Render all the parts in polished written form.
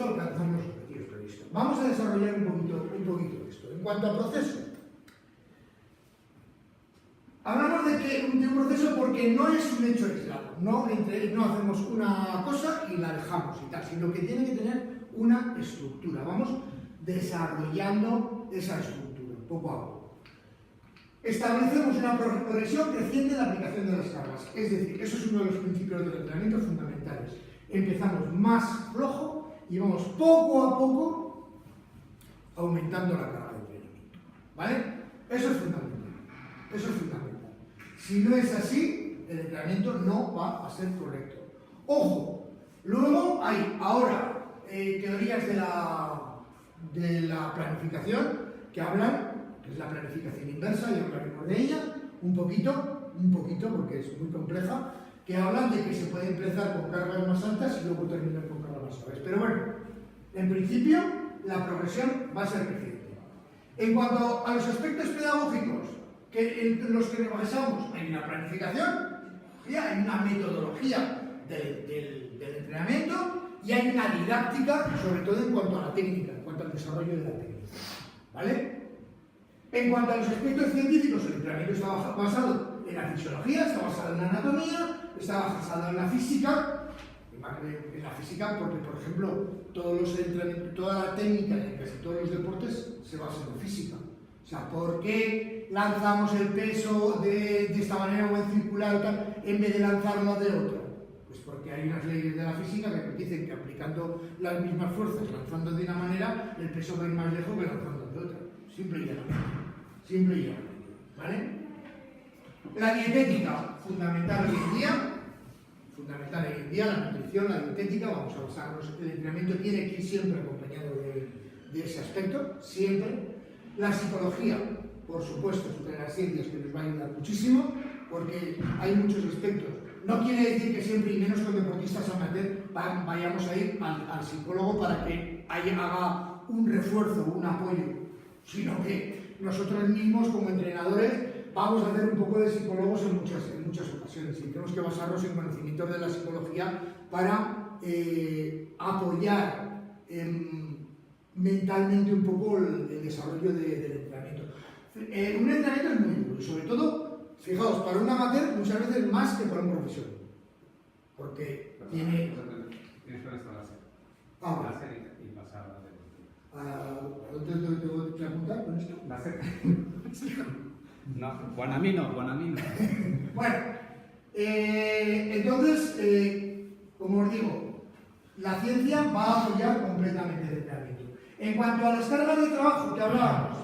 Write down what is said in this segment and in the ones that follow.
supuesto, alcanzamos los objetivos previstos. Vamos a desarrollar un poquito esto. En cuanto a proceso, hablamos de un proceso porque no es un hecho aislado. No hacemos una cosa y la dejamos y tal, sino que tiene que tener una estructura. Vamos desarrollando esa estructura, poco a poco. Establecemos una progresión creciente de la aplicación de las cargas. Es decir, eso es uno de los principios del entrenamiento fundamentales. Empezamos más flojo y vamos poco a poco aumentando la carga de entrenamiento. ¿Vale? Eso es fundamental. Eso es fundamental. Si no es así, el entrenamiento no va a ser correcto. ¡Ojo! Luego hay ahora teorías de la planificación que hablan, que es la planificación inversa, y hablaremos de ella un poquito, porque es muy compleja, que hablan de que se puede empezar con cargas más altas y luego terminar con cargas más suaves. Pero bueno, en principio la progresión va a ser creciente. En cuanto a los aspectos pedagógicos en los que nos basamos, hay una planificación, hay una metodología del entrenamiento y hay una didáctica, sobre todo en cuanto a la técnica, en cuanto al desarrollo de la técnica. ¿Vale? En cuanto a los aspectos científicos, el entrenamiento está basado en la fisiología, está basado en la anatomía, está basado en la física, porque, por ejemplo, toda la técnica en casi todos los deportes se basa en la física. O sea, ¿por qué lanzamos el peso de esta manera o en circular o tal, en vez de lanzarlo de otra? Pues porque hay unas leyes de la física que dicen que aplicando las mismas fuerzas, lanzando de una manera, el peso va a ir más lejos que lanzando de otra. Simple y llanamente. Simple y llanamente. ¿Vale? La dietética, fundamental hoy en día. La nutrición, la dietética, vamos a basarnos. El entrenamiento tiene que ir siempre acompañado de ese aspecto, siempre. La psicología, por supuesto, es una de las ciencias que nos va a ayudar muchísimo, porque hay muchos aspectos. No quiere decir que siempre, y menos con deportistas amateur, vayamos a ir al psicólogo para que haga un refuerzo, un apoyo, sino que nosotros mismos, como entrenadores, vamos a hacer un poco de psicólogos en muchas ocasiones y tenemos que basarnos en conocimientos de la psicología para apoyar mentalmente un poco el desarrollo del entrenamiento. Un entrenamiento es muy duro y sobre todo, fijaos, para un amateur muchas veces más que para un profesional, porque tiene... Tienes con esta láser. Láser y pasar ¿A dónde tengo que apuntar con esto? Láser. No, Guanamino. Bueno, entonces, como os digo, la ciencia va a apoyar completamente el entrenamiento. En cuanto a las cargas de trabajo que hablábamos,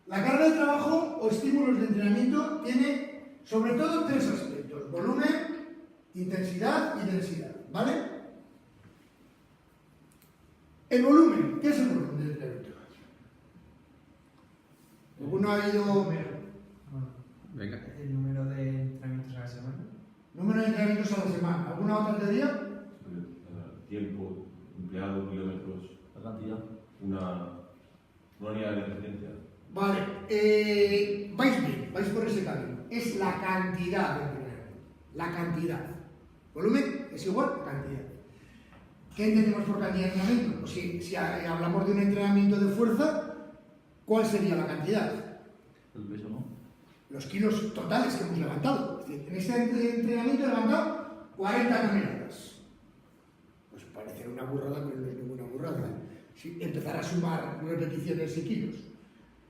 la carga de trabajo o estímulos de entrenamiento tiene sobre todo tres aspectos: volumen, intensidad y densidad, ¿vale? El volumen, ¿qué es el volumen del entrenamiento? ¿Alguno ha ido? Venga. ¿El número de entrenamientos a la semana? Número de entrenamientos a la semana. ¿Alguna otra teoría? Tiempo, empleado, kilómetros, La cantidad. una unidad de referencia. Vale, vais bien, vais por ese camino. Es la cantidad de entrenamiento. La cantidad. Volumen es igual a cantidad. ¿Qué entendemos por cantidad de entrenamiento? Pues si hablamos de un entrenamiento de fuerza, ¿cuál sería la cantidad? El peso, ¿no? Los kilos totales que hemos levantado. Es decir, en este entrenamiento he levantado 40 toneladas. Pues parece una burrada, pero no es ninguna burrada. Si empezar a sumar repeticiones y kilos.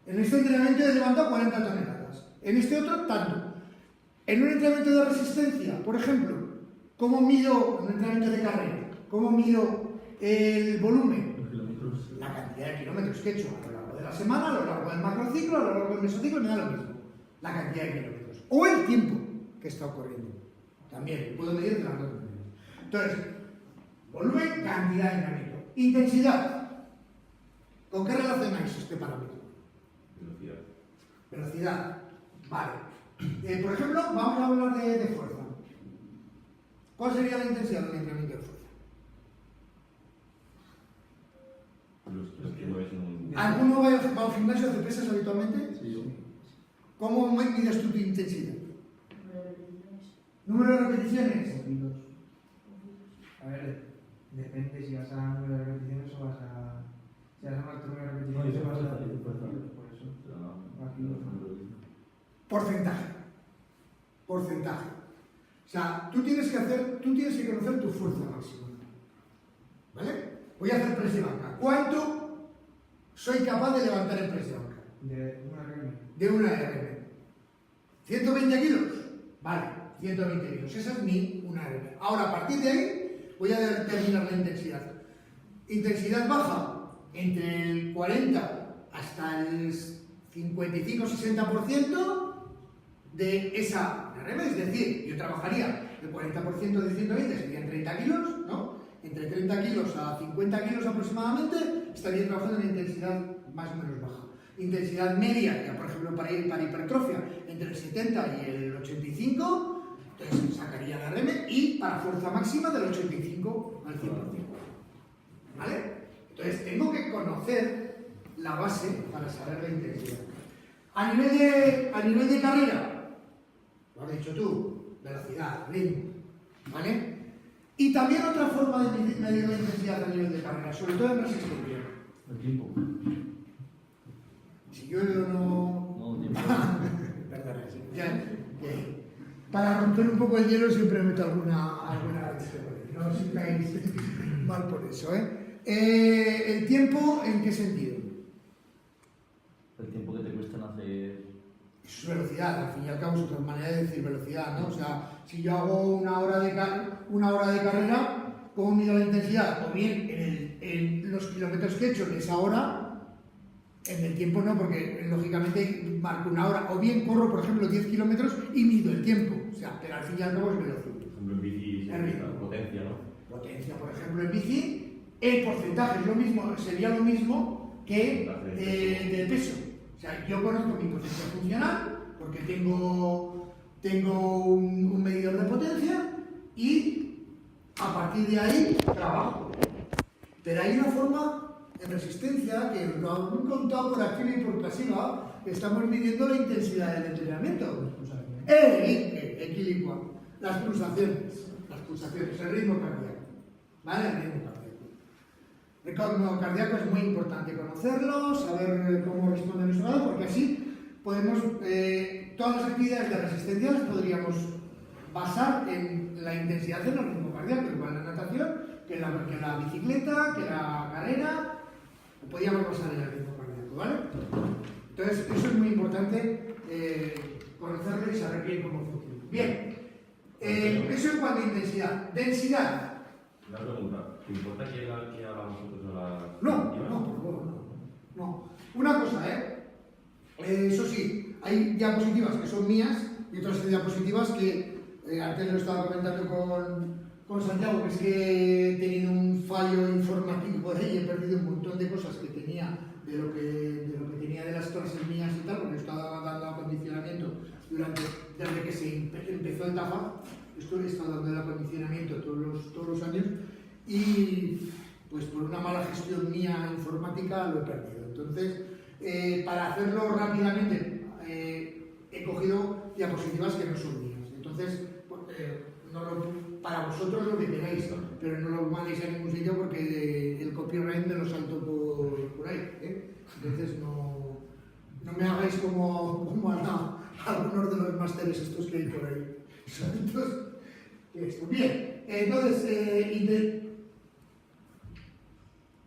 En este entrenamiento he levantado 40 toneladas. En este otro, tanto. En un entrenamiento de resistencia, por ejemplo, ¿cómo mido un entrenamiento de carrera? ¿Cómo mido el volumen? Los kilómetros. La cantidad de kilómetros que he hecho a lo largo de la semana, a lo largo del macrociclo, a lo largo del mesociclo, me da lo mismo. La cantidad de kilómetros. O el tiempo que está ocurriendo. También puedo medir de las dos maneras. Entonces, volumen, cantidad de entrenamiento. Intensidad. ¿Con qué relacionáis este parámetro? Velocidad. Velocidad. Vale. Por ejemplo, vamos a hablar de fuerza. ¿Cuál sería la intensidad de un entrenamiento de fuerza? Los que mueves un... ¿Alguno va al gimnasio, hace pesas habitualmente? Sí. ¿Cómo mides tú tu intensidad? ¿Número de repeticiones? A ver, depende depende si vas a número de repeticiones o vas a... Si vas a más número de repeticiones o vas a... Por eso. Aquí Porcentaje. Porcentaje. O sea, tú tienes que conocer tu fuerza máxima. ¿Vale? Voy a hacer press de banca. ¿Cuánto soy capaz de levantar en press de banca? de una RM. De una RM. ¿120 kilos? Vale, 120 kilos. Esa es una RM. Ahora, a partir de ahí, voy a determinar la intensidad. Intensidad baja, entre el 40 hasta el 55-60% de esa RM. Es decir, yo trabajaría el 40% de 120, serían 30 kilos, ¿no? Entre 30 kilos a 50 kilos aproximadamente, estaría trabajando en intensidad más o menos baja. Intensidad media, ya por ejemplo para hipertrofia, entre el 70 y el 85, entonces sacaría la RM, y para fuerza máxima del 85 al 100%. ¿Vale? Entonces tengo que conocer la base para saber la intensidad. A nivel de carrera, lo has dicho tú, velocidad, ritmo, ¿vale? Y también otra forma de medir la intensidad a nivel de carrera, sobre todo en resistencia. El tiempo. Si yo no... No, el tiempo. Perdona, sí. Para romper un poco el hielo siempre meto alguna no os sintáis mal por eso, ¿eh? ¿El tiempo en qué sentido? El tiempo que te cuesta en hacer. Eso es velocidad, al fin y al cabo es otra manera de decir velocidad, ¿no? O sea, si yo hago una hora de carrera, ¿cómo mido la intensidad? O bien en los kilómetros que he hecho en esa hora. En el tiempo no, porque lógicamente marco una hora. O bien corro, por ejemplo, 10 kilómetros y mido el tiempo. O sea, pero al fin y al cabo es velocidad. Por ejemplo, en bici, potencia, ¿no? Potencia, por ejemplo, en bici, el porcentaje es lo mismo, sería lo mismo que del peso. O sea, yo conozco mi potencia funcional porque tengo un medidor de potencia y a partir de ahí trabajo. Pero hay una forma en resistencia que lo han contado por activa y por pasiva, que estamos midiendo la intensidad del entrenamiento. Equilibrio, las pulsaciones, el ritmo cardíaco. ¿Vale? El ritmo cardíaco. El ritmo cardíaco es muy importante conocerlo, saber cómo responde nuestro lado, porque así podemos, todas las actividades de resistencia las podríamos basar en la intensidad del ritmo cardíaco, igual la natación, que la bicicleta, que la carrera. Podríamos basar en el ritmo cardíaco, ¿vale? Entonces, eso es muy importante conocerlo y saber bien cómo funciona. Bien, eso en cuanto a intensidad. Densidad. Una pregunta, ¿te importa que haga vosotros a la... No, por favor, no. Una cosa, eso sí, hay diapositivas que son mías y otras diapositivas que antes lo estaba comentando con Santiago, que es que he tenido un fallo informático por ahí, he perdido un montón de cosas que tenía de lo que tenía de las clases mías y tal, porque estaba dando acondicionamiento desde que se empezó el TAFA, he estado dando el acondicionamiento todos los años y pues por una mala gestión mía informática lo he perdido. Entonces, para hacerlo rápidamente, he cogido diapositivas que no son mías. Entonces, para vosotros lo que queráis, pero no lo mandéis a ningún sitio porque el copyright me lo salto por ahí. Entonces no me hagáis como algunos de los másteres estos que hay por ahí. Bien, entonces,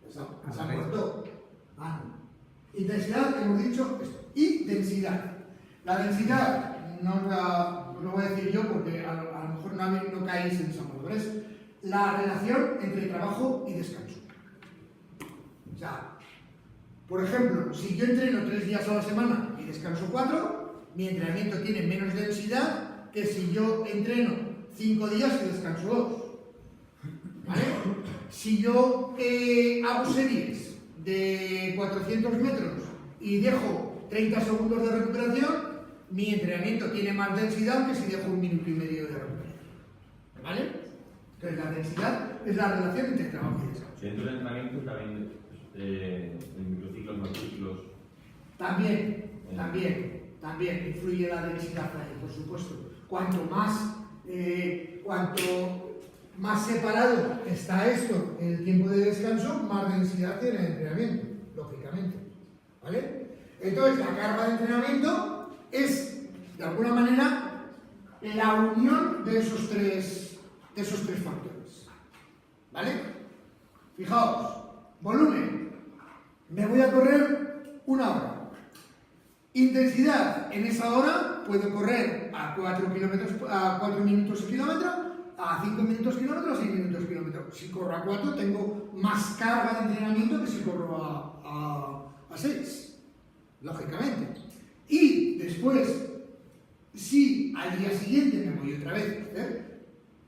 se ha puesto. Intensidad, hemos dicho esto. Y densidad. La densidad no lo voy a decir yo porque a lo mejor no caéis en esa palabra. Es la relación entre trabajo y descanso. O sea, por ejemplo, si yo entreno 3 días a la semana y descanso 4, mi entrenamiento tiene menos densidad que si yo entreno 5 días y descanso 2. ¿Vale? Si yo hago series de 400 metros y dejo 30 segundos de recuperación, mi entrenamiento tiene más densidad que si dejo 1 minuto y medio de recuperación. ¿Vale? Entonces la densidad es la relación entre trabajo y descanso. Dentro del entrenamiento también en microciclos, macrociclos. También influye la densidad, por supuesto. Cuanto más separado está esto en el tiempo de descanso, más densidad tiene el entrenamiento, lógicamente. ¿Vale? Entonces, la carga de entrenamiento es, de alguna manera, la unión de esos tres factores. ¿Vale? Fijaos, volumen. Me voy a correr 1 hora. Intensidad, en esa hora puedo correr a 4 minutos el kilómetro, a 5 minutos kilómetro, a 6 minutos kilómetro. Si corro a 4 tengo más carga de entrenamiento que si corro a 6, lógicamente. Y después, si al día siguiente me voy otra vez a hacer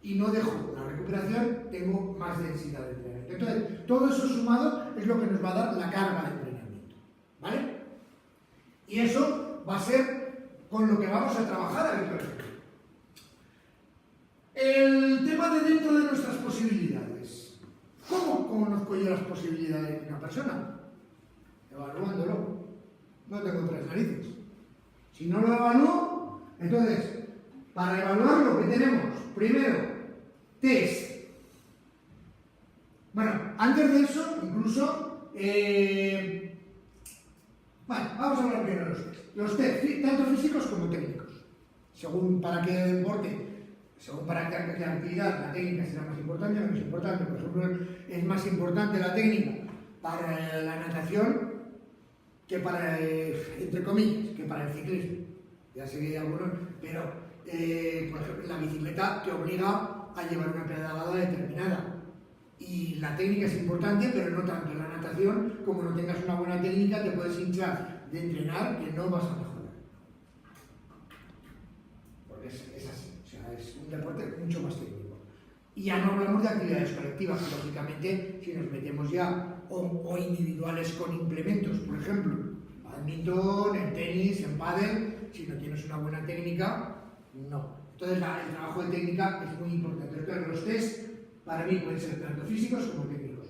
y no dejo la recuperación, tengo más densidad de entrenamiento. Entonces, todo eso sumado es lo que nos va a dar la carga de entrenamiento. ¿Vale? Y eso va a ser con lo que vamos a trabajar habitualmente. El tema de dentro de nuestras posibilidades. ¿Cómo conozco yo las posibilidades de una persona? Evaluándolo. No tengo 3 narices. Si no lo evalúo, entonces, para evaluar lo que tenemos, primero, test. Bueno, antes de eso, incluso, vamos a hablar primero de los test. Los test, tanto físicos como técnicos. Según para qué deporte, según para qué actividad, la técnica será más importante o menos importante. Por ejemplo, es más importante la técnica para la natación que para, entre comillas, que para el ciclismo. Ya sé que hay algunos, pero, por ejemplo, la bicicleta te obliga a llevar una pedalada determinada. Y la técnica es importante, pero no tanto. En la natación, como no tengas una buena técnica, te puedes hinchar de entrenar que no vas a mejorar. Porque es así. O sea, es un deporte mucho más técnico. Y ya no hablamos de actividades colectivas, que lógicamente, si nos metemos ya, o individuales con implementos, por ejemplo, badminton, en tenis, en pádel, si no tienes una buena técnica, no. Entonces, el trabajo de técnica es muy importante. Entonces, los test, para mí, pueden ser tanto físicos como técnicos.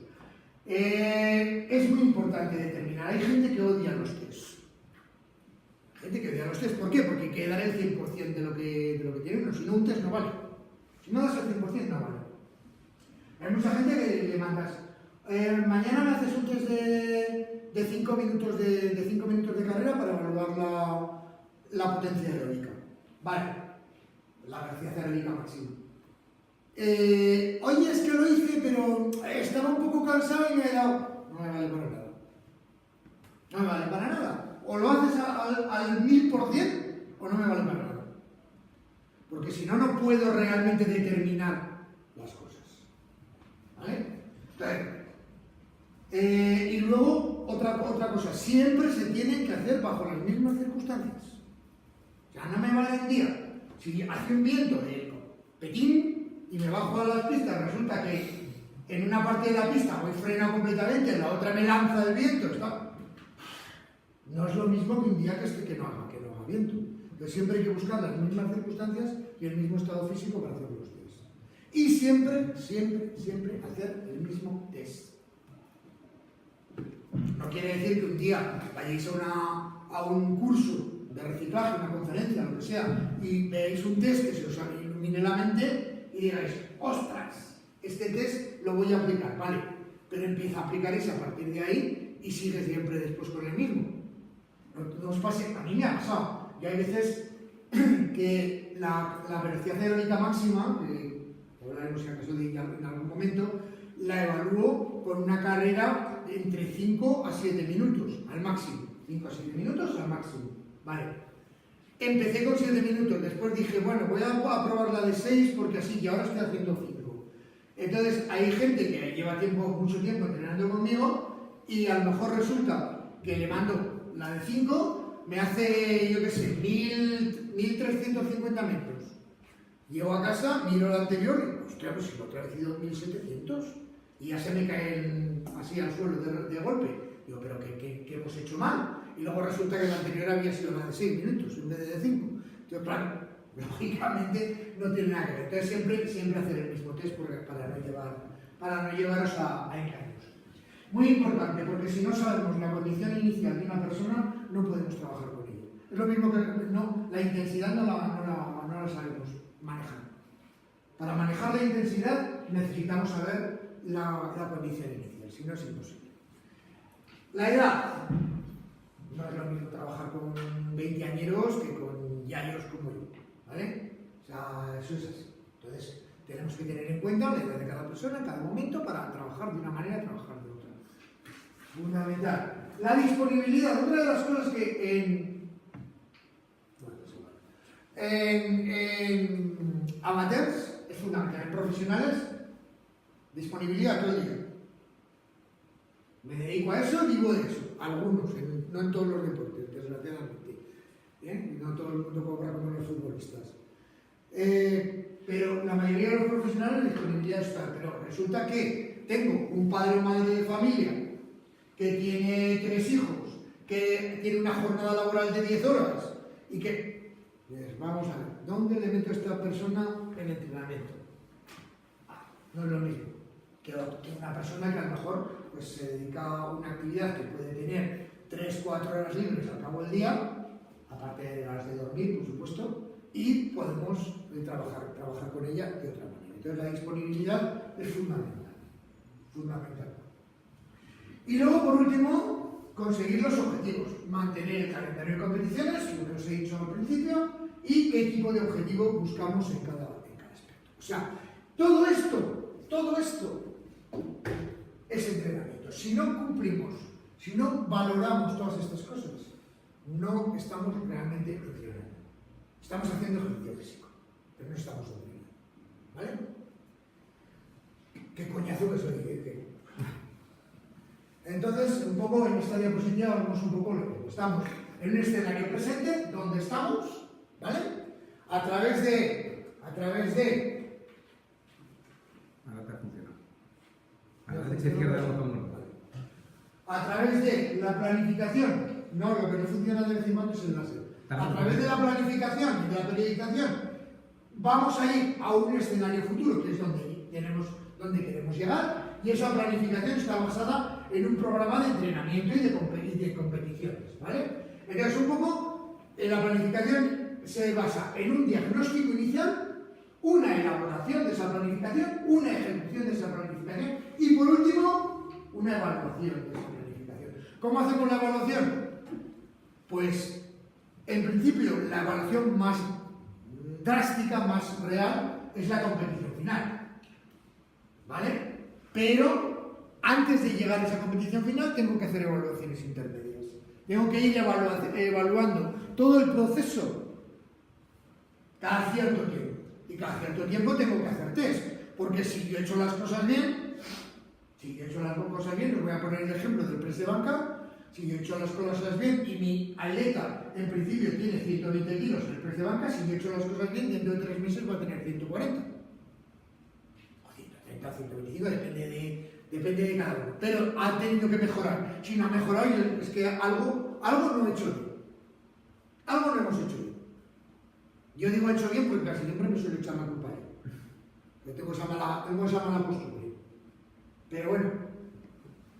Es muy importante determinar. Hay gente que odia los test. Gente que odia los test. ¿Por qué? Porque hay que dar el 100% de lo que tiene uno. Si no, un test no vale. Si no das el 100%, no vale. Hay mucha gente que le mandas, mañana me haces un test de 5 minutos de carrera para evaluar la potencia aeróbica. Vale, la velocidad aeróbica máxima. Oye, es que lo hice, pero estaba un poco cansado y me he dado... No me vale para nada. No me vale para nada. O lo haces al 1000% o no me vale para nada. Porque si no, no puedo realmente determinar las cosas. ¿Vale? Entonces, y luego, otra cosa. Siempre se tienen que hacer bajo las mismas circunstancias. O sea, no me vale un día. Si hace un viento de petín y me bajo a las pistas, resulta que en una parte de la pista voy frenado completamente, en la otra me lanza el viento. No es lo mismo que un día que no haga viento. Entonces siempre hay que buscar las mismas circunstancias y el mismo estado físico para hacer los test. Y siempre hacer el mismo test. No quiere decir que un día vayáis a un curso de reciclaje, una conferencia, lo que sea, y veáis un test que se os ilumine la mente y digáis, ¡ostras! Este test lo voy a aplicar, vale, pero empieza a aplicar ese a partir de ahí y sigue siempre después con el mismo. No os pase, a mí me ha pasado. Y hay veces que la velocidad aeróbica máxima, que hablaremos si acaso de ella en algún momento, la evalúo con una carrera entre 5 a 7 minutos, al máximo. 5 a 7 minutos al máximo. Vale. Empecé con 7 minutos, después dije, bueno, voy a probar la de 6 porque así, y ahora estoy haciendo 5. Entonces, hay gente que lleva mucho tiempo entrenando conmigo y a lo mejor resulta que le mando la de 5, me hace, yo qué sé, 1350 metros. Llego a casa, miro la anterior y digo, hostia, pues si lo otra vez he ido 1700 y ya se me caen así al suelo de golpe. Digo, pero ¿qué hemos hecho mal? Y luego resulta que la anterior había sido la de 6 minutos en vez de 5. Entonces, claro, lógicamente no tiene nada que ver. Entonces siempre hacer el mismo test para no llevaros a engaños. Muy importante, porque si no sabemos la condición inicial de una persona, no podemos trabajar con ella. Es lo mismo que la intensidad no la sabemos manejar. Para manejar la intensidad necesitamos saber la condición inicial, si no es imposible. La edad. No es lo mismo trabajar con 20añeros que con yayos como yo, ¿vale? O sea, eso es así. Entonces, tenemos que tener en cuenta la edad de cada persona en cada momento para trabajar de una manera y trabajar de otra. Fundamental. La disponibilidad, otra de las cosas que en amateurs es fundamental, en profesionales, disponibilidad todo el día. Me dedico a eso, vivo de eso. Algunos, no en todos los deportes, desgraciadamente. ¿Bien? No todo el mundo cobra como los futbolistas. Pero la mayoría de los profesionales disponibilidad está. Pero resulta que tengo un padre o madre de familia que tiene 3 hijos, que tiene una jornada laboral de 10 horas y que, pues vamos a ver, ¿dónde le meto a esta persona en entrenamiento? No es lo mismo que una persona que a lo mejor pues, se dedica a una actividad que puede tener 3-4 horas libres al cabo del día, aparte de las de dormir, por supuesto, y podemos trabajar con ella de otra manera. Entonces la disponibilidad es fundamental. Fundamental. Y luego, por último, conseguir los objetivos. Mantener el calendario de competiciones, lo que os he dicho al principio, y qué tipo de objetivo buscamos en cada aspecto. O sea, todo esto es entrenamiento. Si no cumplimos, si no valoramos todas estas cosas, no estamos realmente entrenando. Estamos haciendo ejercicio físico, pero no estamos entrenando. ¿Vale? ¿Qué coñazo que soy? Entonces, un poco en esta diapositiva vemos un poco lo que estamos en un escenario presente, donde estamos, ¿vale? A través de Ahora te funciona. A la derecha izquierda del botón no. A través de la planificación, no, lo que no funciona de vez en cuando es el láser. A través de la planificación y de la periodización, vamos a ir a un escenario futuro, que es donde queremos llegar, y esa planificación está basada en un programa de entrenamiento y de competiciones, ¿vale? Entonces, un poco, la planificación se basa en un diagnóstico inicial, una elaboración de esa planificación, una ejecución de esa planificación y, por último, una evaluación de esa planificación. ¿Cómo hacemos la evaluación? Pues, en principio, la evaluación más drástica, más real, es la competición final, ¿vale? Pero, antes de llegar a esa competición final, tengo que hacer evaluaciones intermedias. Tengo que ir evaluando todo el proceso cada cierto tiempo. Y cada cierto tiempo tengo que hacer test. Porque si yo he hecho las cosas bien, os voy a poner el ejemplo del press de banca. Si yo he hecho las cosas bien y mi atleta en principio tiene 120 kilos en el press de banca, si yo he hecho las cosas bien, dentro de 3 meses va a tener 140. O 130 o 125, depende de cada uno. Pero ha tenido que mejorar. Si no ha mejorado, es que algo no he hecho bien. Algo no hemos hecho bien. Yo digo hecho bien porque casi siempre me suele echar la culpa a él. Yo tengo esa mala costumbre. Pero bueno,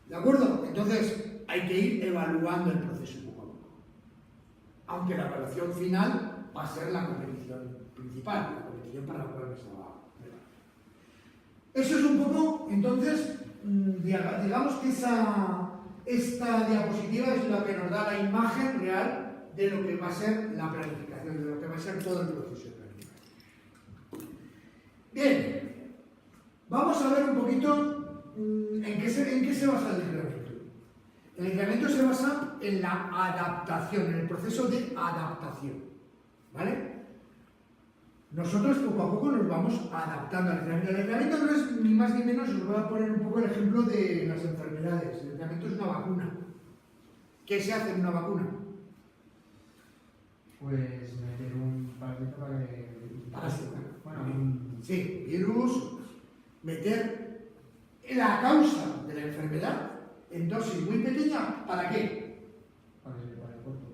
¿de acuerdo? Entonces, hay que ir evaluando el proceso poco a poco. Aunque la evaluación final va a ser la competición principal, la competición para la cual me estaba preparando. Eso es un poco, entonces, digamos que esta diapositiva es la que nos da la imagen real de lo que va a ser la planificación, de lo que va a ser todo el proceso de planificación. Bien, vamos a ver un poquito en qué se basa el entrenamiento. El entrenamiento se basa en la adaptación, en el proceso de adaptación, ¿vale? Nosotros poco a poco nos vamos adaptando al entrenamiento. El entrenamiento no es ni más ni menos, os voy a poner un poco el ejemplo de las enfermedades. El entrenamiento es una vacuna. ¿Qué se hace en una vacuna? Pues meter un parásito para que... Parásito. Bueno, sí, virus, meter la causa de la enfermedad en dosis muy pequeña, ¿para qué? para el cuerpo,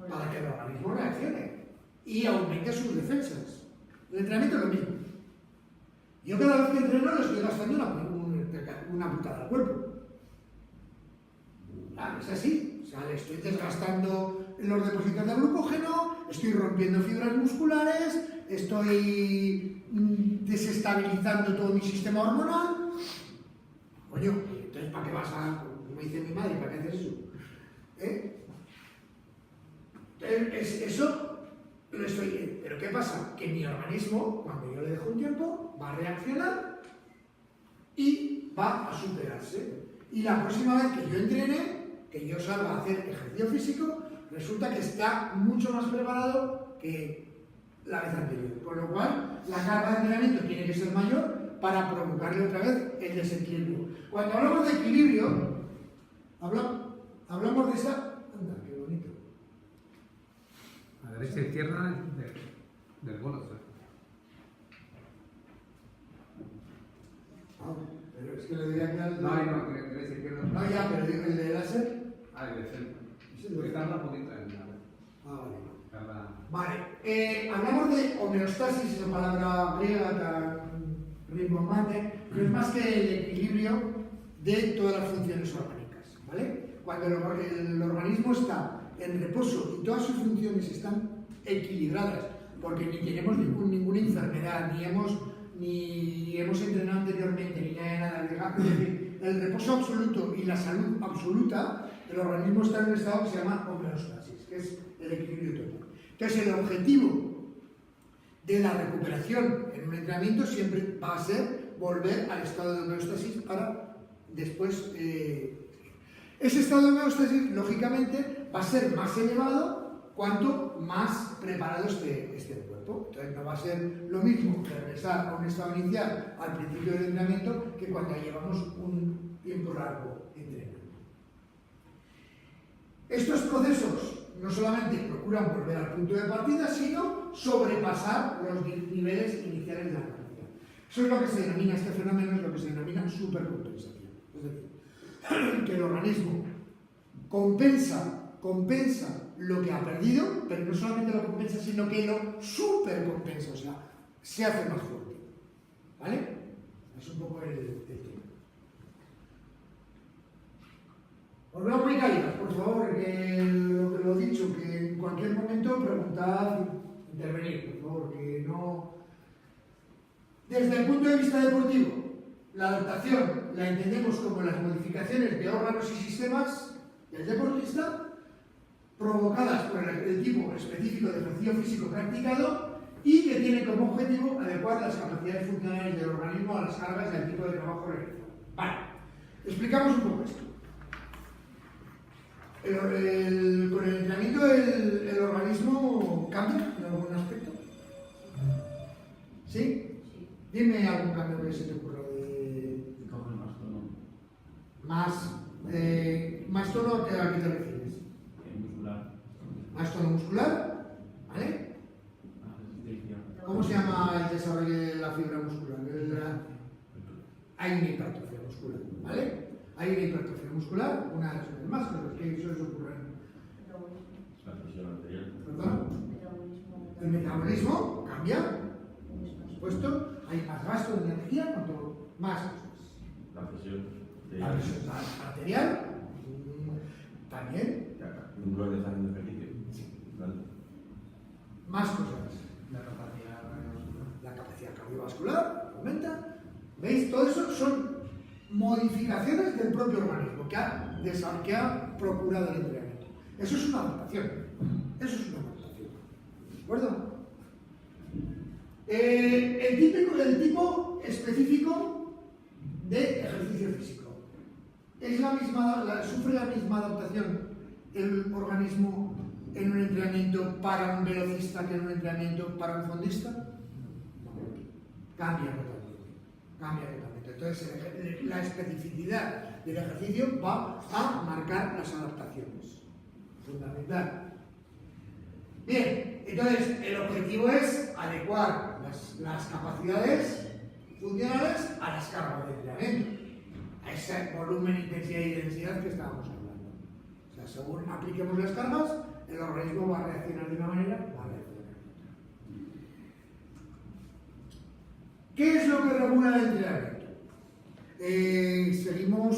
Para que el organismo reaccione y aumente sus defensas. El entrenamiento es lo mismo. Yo cada vez que entreno le estoy gastando una putada al cuerpo. Claro, es así. O sea, le estoy desgastando los depósitos de glucógeno, estoy rompiendo fibras musculares, estoy desestabilizando todo mi sistema hormonal. Coño, entonces ¿para qué vas a, como dice mi madre, ¿para qué haces eso? Entonces, eso lo estoy viendo. Pero ¿qué pasa? Que mi organismo, cuando yo le dejo un tiempo, va a reaccionar y va a superarse. Y la próxima vez que yo entrene, que yo salga a hacer ejercicio físico, resulta que está mucho más preparado que la vez anterior. Con lo cual, la carga de entrenamiento tiene que ser mayor para provocarle otra vez el desequilibrio. Cuando hablamos de equilibrio, hablamos de esa... Anda, qué bonito. A derecha e izquierda del bolo. Pero es que le diría que al... No, derecha e izquierda. No, ya, pero digo, el de láser... Ah, el de centro. Ese Porque de- tarda un poquito en la... vale. Tarda... Vale, hablamos de homeostasis, esa palabra griega tan rimbombante, no es más que el equilibrio de todas las funciones orgánicas, ¿vale? Cuando el organismo está en reposo y todas sus funciones están equilibradas, porque ni tenemos ninguna enfermedad, ni hemos entrenado anteriormente, ni nada, es decir, el reposo absoluto y la salud absoluta, el organismo está en un estado que se llama homeostasis, que es el equilibrio total. Entonces, el objetivo de la recuperación en un entrenamiento siempre va a ser volver al estado de homeostasis para después... Ese estado de homeostasis, lógicamente, va a ser más elevado cuanto más preparado esté el cuerpo. Entonces, no va a ser lo mismo regresar a un estado inicial al principio del entrenamiento que cuando llevamos un tiempo largo entrenando. Estos procesos no solamente procuran volver al punto de partida, sino sobrepasar los niveles iniciales de la capacidad. Eso es lo que se denomina, este fenómeno es lo que se denomina supercompensación. Es decir, que el organismo compensa lo que ha perdido, pero no solamente lo compensa, sino que lo supercompensa, o sea, se hace más fuerte. ¿Vale? Es un poco el tema. Os veo muy caídas, por favor, que lo dicho, que en cualquier momento preguntad, intervenir, por favor, que no... Desde el punto de vista deportivo, la adaptación la entendemos como las modificaciones de órganos y sistemas del deportista provocadas por el tipo específico de ejercicio físico practicado y que tiene como objetivo adecuar las capacidades funcionales del organismo a las cargas y al tipo de trabajo realizado. Vale, explicamos un poco esto. Con el entrenamiento el organismo cambia en algún aspecto. ¿Sí? Dime algún cambio que se te ocurra de... Coge más tono. Más tono a qué te refieres. Muscular. Más tono muscular, ¿vale? Más resistencia. ¿Cómo se llama el desarrollo de la fibra muscular? Hay una hipertrofia muscular, ¿vale? Hay una hipertrofia muscular, una de las más, pero es que eso se ocurre. La presión arterial. ¿Perdón? El metabolismo cambia, por supuesto. Hay más gasto de energía, cuanto más cosas. La presión. La presión arterial también. Un dolor de sangre de ejercicio. Vale. Más cosas. La capacidad cardiovascular. La capacidad cardiovascular aumenta. ¿Veis? Todo eso son modificaciones del propio organismo que ha procurado el entrenamiento. Eso es una adaptación. Eso es una adaptación. ¿De acuerdo? El tipo específico de ejercicio físico. ¿Sufre la misma adaptación el organismo en un entrenamiento para un velocista que en un entrenamiento para un fondista? No. Cambia totalmente. Entonces, la especificidad del ejercicio va a marcar las adaptaciones. Fundamental. Bien, entonces el objetivo es adecuar las capacidades funcionales a las cargas de entrenamiento, a ese volumen, intensidad y densidad que estábamos hablando. O sea, según apliquemos las cargas, el organismo va a reaccionar de una manera, va a reaccionar de otra. ¿Qué es lo que regula el entrenamiento? Seguimos...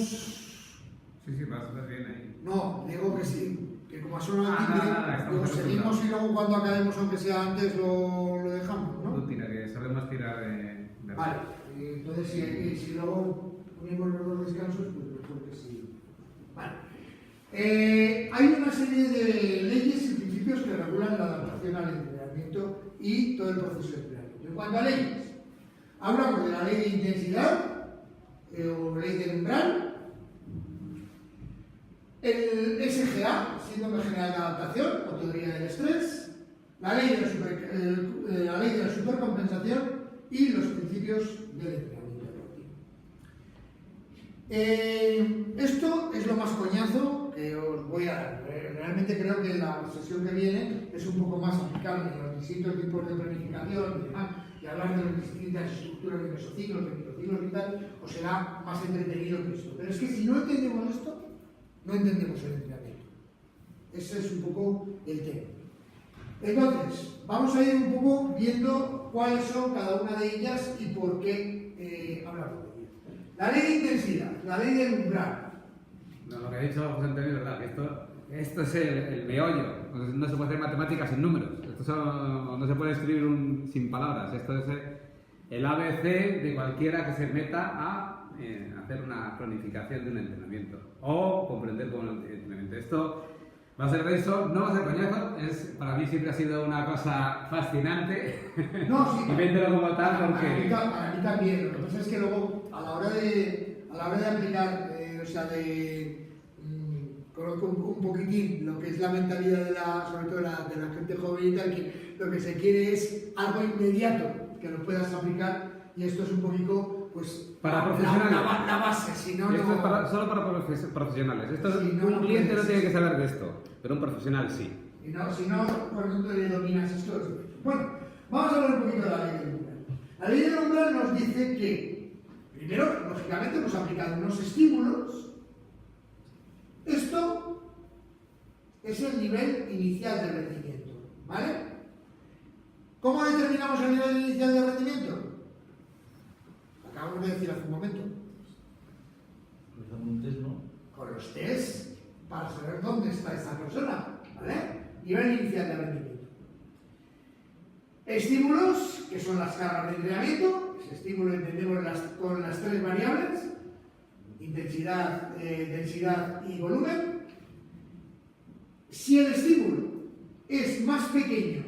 Sí, vas bien ahí. No, digo que sí, que como son nada, luego estamos seguimos y luego cuando acabemos, aunque sea antes, lo dejamos, ¿no? Rutina, que sabemos podemos tirar de... Vale, entonces si luego ponemos los dos descansos, pues mejor que sí. Vale. Hay una serie de leyes y principios que regulan la adaptación al entrenamiento y todo el proceso de entrenamiento. En cuanto a leyes, hablamos de la ley de intensidad o ley del umbral, el SGA, síndrome general de adaptación o teoría del estrés, la ley de la supercompensación y los principios del entrenamiento deportivo. Esto es lo más coñazo que os voy a dar. Realmente creo que la sesión que viene es un poco más aplicable a los distintos tipos de planificación y demás, y hablar de las distintas estructuras de mesociclos, de microciclos y tal, os será más entretenido que esto. Pero es que si no entendemos esto, no entendemos el entrenamiento. Ese es un poco el tema. Entonces, vamos a ir un poco viendo cuáles son cada una de ellas y por qué hablamos de ellas. La ley de intensidad, la ley del umbral. No, lo que ha dicho José Antonio es verdad, que esto es el meollo. No se puede hacer matemáticas sin números. No se puede escribir sin palabras. Esto es el ABC de cualquiera que se meta a hacer una planificación de un entrenamiento o comprender cómo el entrenamiento. Esto va a ser denso, no va a ser coñazo, para mí siempre ha sido una cosa fascinante. No, sí, y véndelo como tal porque... Para mí también. Lo que pasa es que luego, a la hora de aplicar, conozco un poquitín lo que es la mentalidad sobre todo de la gente joven y tal, que lo que se quiere es algo inmediato que lo puedas aplicar, y esto es un poquito, pues, para profesionales. La base, si no, esto no... es solo para profesionales. Si no, un no cliente no puedes. tiene que saber de esto, pero un profesional sí. Si no, por ejemplo, le dominas esto. Bueno, vamos a hablar un poquito de la ley del umbral. La ley del umbral nos dice que, primero, lógicamente, hemos aplicado unos estímulos. Esto es el nivel inicial de rendimiento, ¿vale? ¿Cómo determinamos el nivel inicial de rendimiento? Acabamos de decir hace un momento. Realizando un test, ¿no? Con los test para saber dónde está esta persona, ¿vale? Nivel inicial de rendimiento. Estímulos, que son las cargas de entrenamiento. Ese estímulo entendemos con las tres variables: intensidad, densidad y volumen. Si el estímulo es más pequeño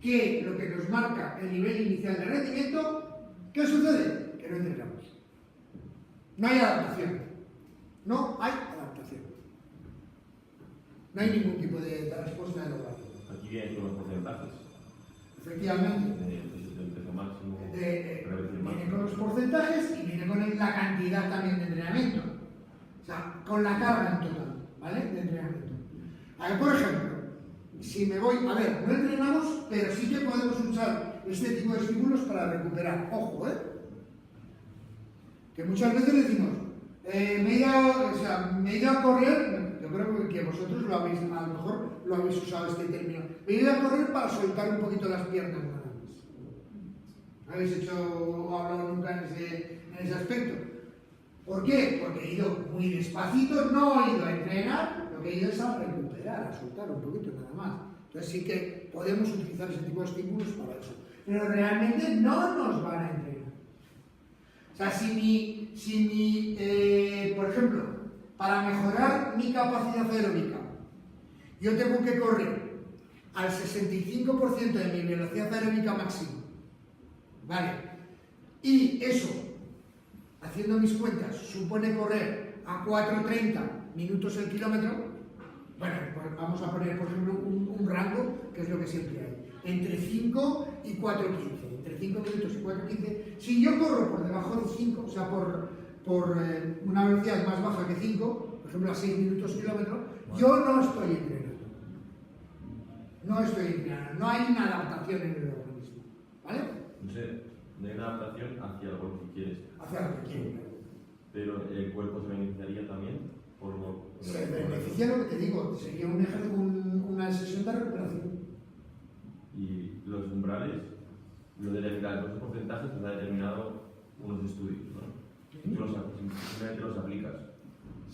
que lo que nos marca el nivel inicial de rendimiento, ¿qué sucede? Que no entrenamos. No hay adaptación. No hay adaptación. No hay ningún tipo de respuesta de lo Aquí vienen con los porcentajes. Efectivamente. Del peso máximo. Viene con los porcentajes y viene con la cantidad también de entrenamiento. O sea, con la carga en total, ¿vale? De entrenamiento. A ver, por ejemplo, si me voy... A ver, no entrenamos, pero sí que podemos usar este tipo de estímulos para recuperar. Ojo, ¿eh? Que muchas veces decimos, me he ido a correr, yo creo que vosotros lo habéis, a lo mejor lo habéis usado este término, me he ido a correr para soltar un poquito las piernas nada más. ¿Habéis hecho o hablado nunca en ese aspecto? ¿Por qué? Porque he ido muy despacito, no he ido a entrenar, lo que he ido es a recuperar, a soltar un poquito nada más. Entonces sí que podemos utilizar ese tipo de estímulos para eso. Pero realmente no nos van a entrenar. O sea, por ejemplo, para mejorar mi capacidad aeróbica, yo tengo que correr al 65% de mi velocidad aeróbica máxima, ¿vale? Y eso, haciendo mis cuentas, supone correr a 4:30 minutos el kilómetro. Bueno, pues vamos a poner, por ejemplo, un rango, que es lo que siempre hay, entre 5 y 4:15. Entre 5 minutos y 4:15. Si yo corro por debajo de 5, o sea, por una velocidad más baja que 5, por ejemplo, a 6 minutos kilómetro, yo no estoy entrenando. No estoy entrenando. No hay una adaptación en el organismo. ¿Vale? No sé, no hay una adaptación hacia lo que quieres. Hacia lo que quiero. Pero el cuerpo se beneficiaría también por lo... Se beneficia lo que te digo. Sería una sesión de recuperación. Y los umbrales, lo de los porcentajes, los ha determinado unos estudios, ¿no? Simplemente los aplicas.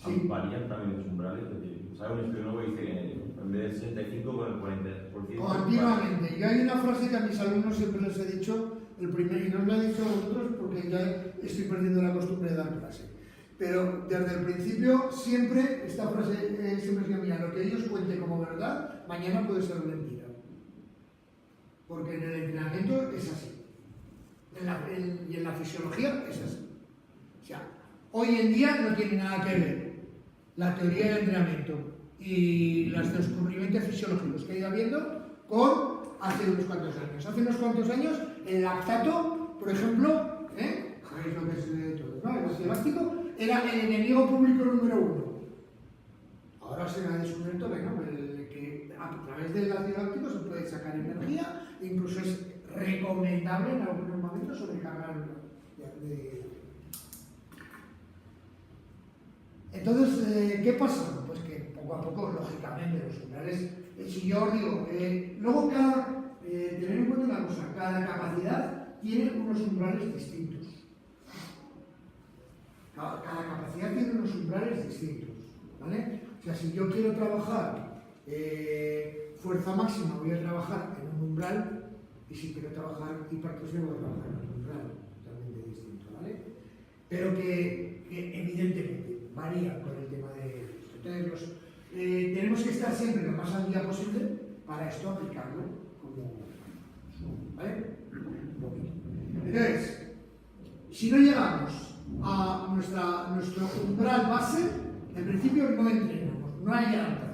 Sí. Varían también los umbrales. ¿Sabes? Un estudio nuevo dice que en vez del 65 con el 40%. Continuamente. Yo hay una frase que a mis alumnos siempre les he dicho, el primer, y no os lo he dicho a vosotros porque ya estoy perdiendo la costumbre de dar clase, pero desde el principio siempre, esta frase siempre decía, mira, lo que ellos cuenten como verdad, mañana puede ser mentira. Porque en el entrenamiento es así. Y en la fisiología es así. O sea, hoy en día no tiene nada que ver la teoría del entrenamiento y los descubrimientos fisiológicos que ha ido habiendo con hace unos cuantos años. Hace unos cuantos años, el lactato, por ejemplo, sabéis lo que es todo, ¿no? El ácido láctico era el enemigo público número 1. Ahora se ha descubierto que a través del ácido láctico se puede sacar energía, incluso es recomendable en algunos momentos sobrecargar Entonces, ¿qué pasa? Pues que poco a poco, lógicamente, los umbrales, si yo os digo, luego tener en cuenta una cosa, cada capacidad tiene unos umbrales distintos. Cada capacidad tiene unos umbrales distintos, ¿vale? O sea, si yo quiero trabajar fuerza máxima, voy a trabajar en un umbral, y si quiero trabajar hipertrofia, voy a trabajar en un umbral totalmente distinto, ¿vale? Pero que evidentemente varía con el tema de esto. Entonces, tenemos que estar siempre lo más al día posible para esto aplicarlo como... ¿Vale? Entonces, si no llegamos a nuestro umbral base, en principio no entrenamos, no hay adaptación.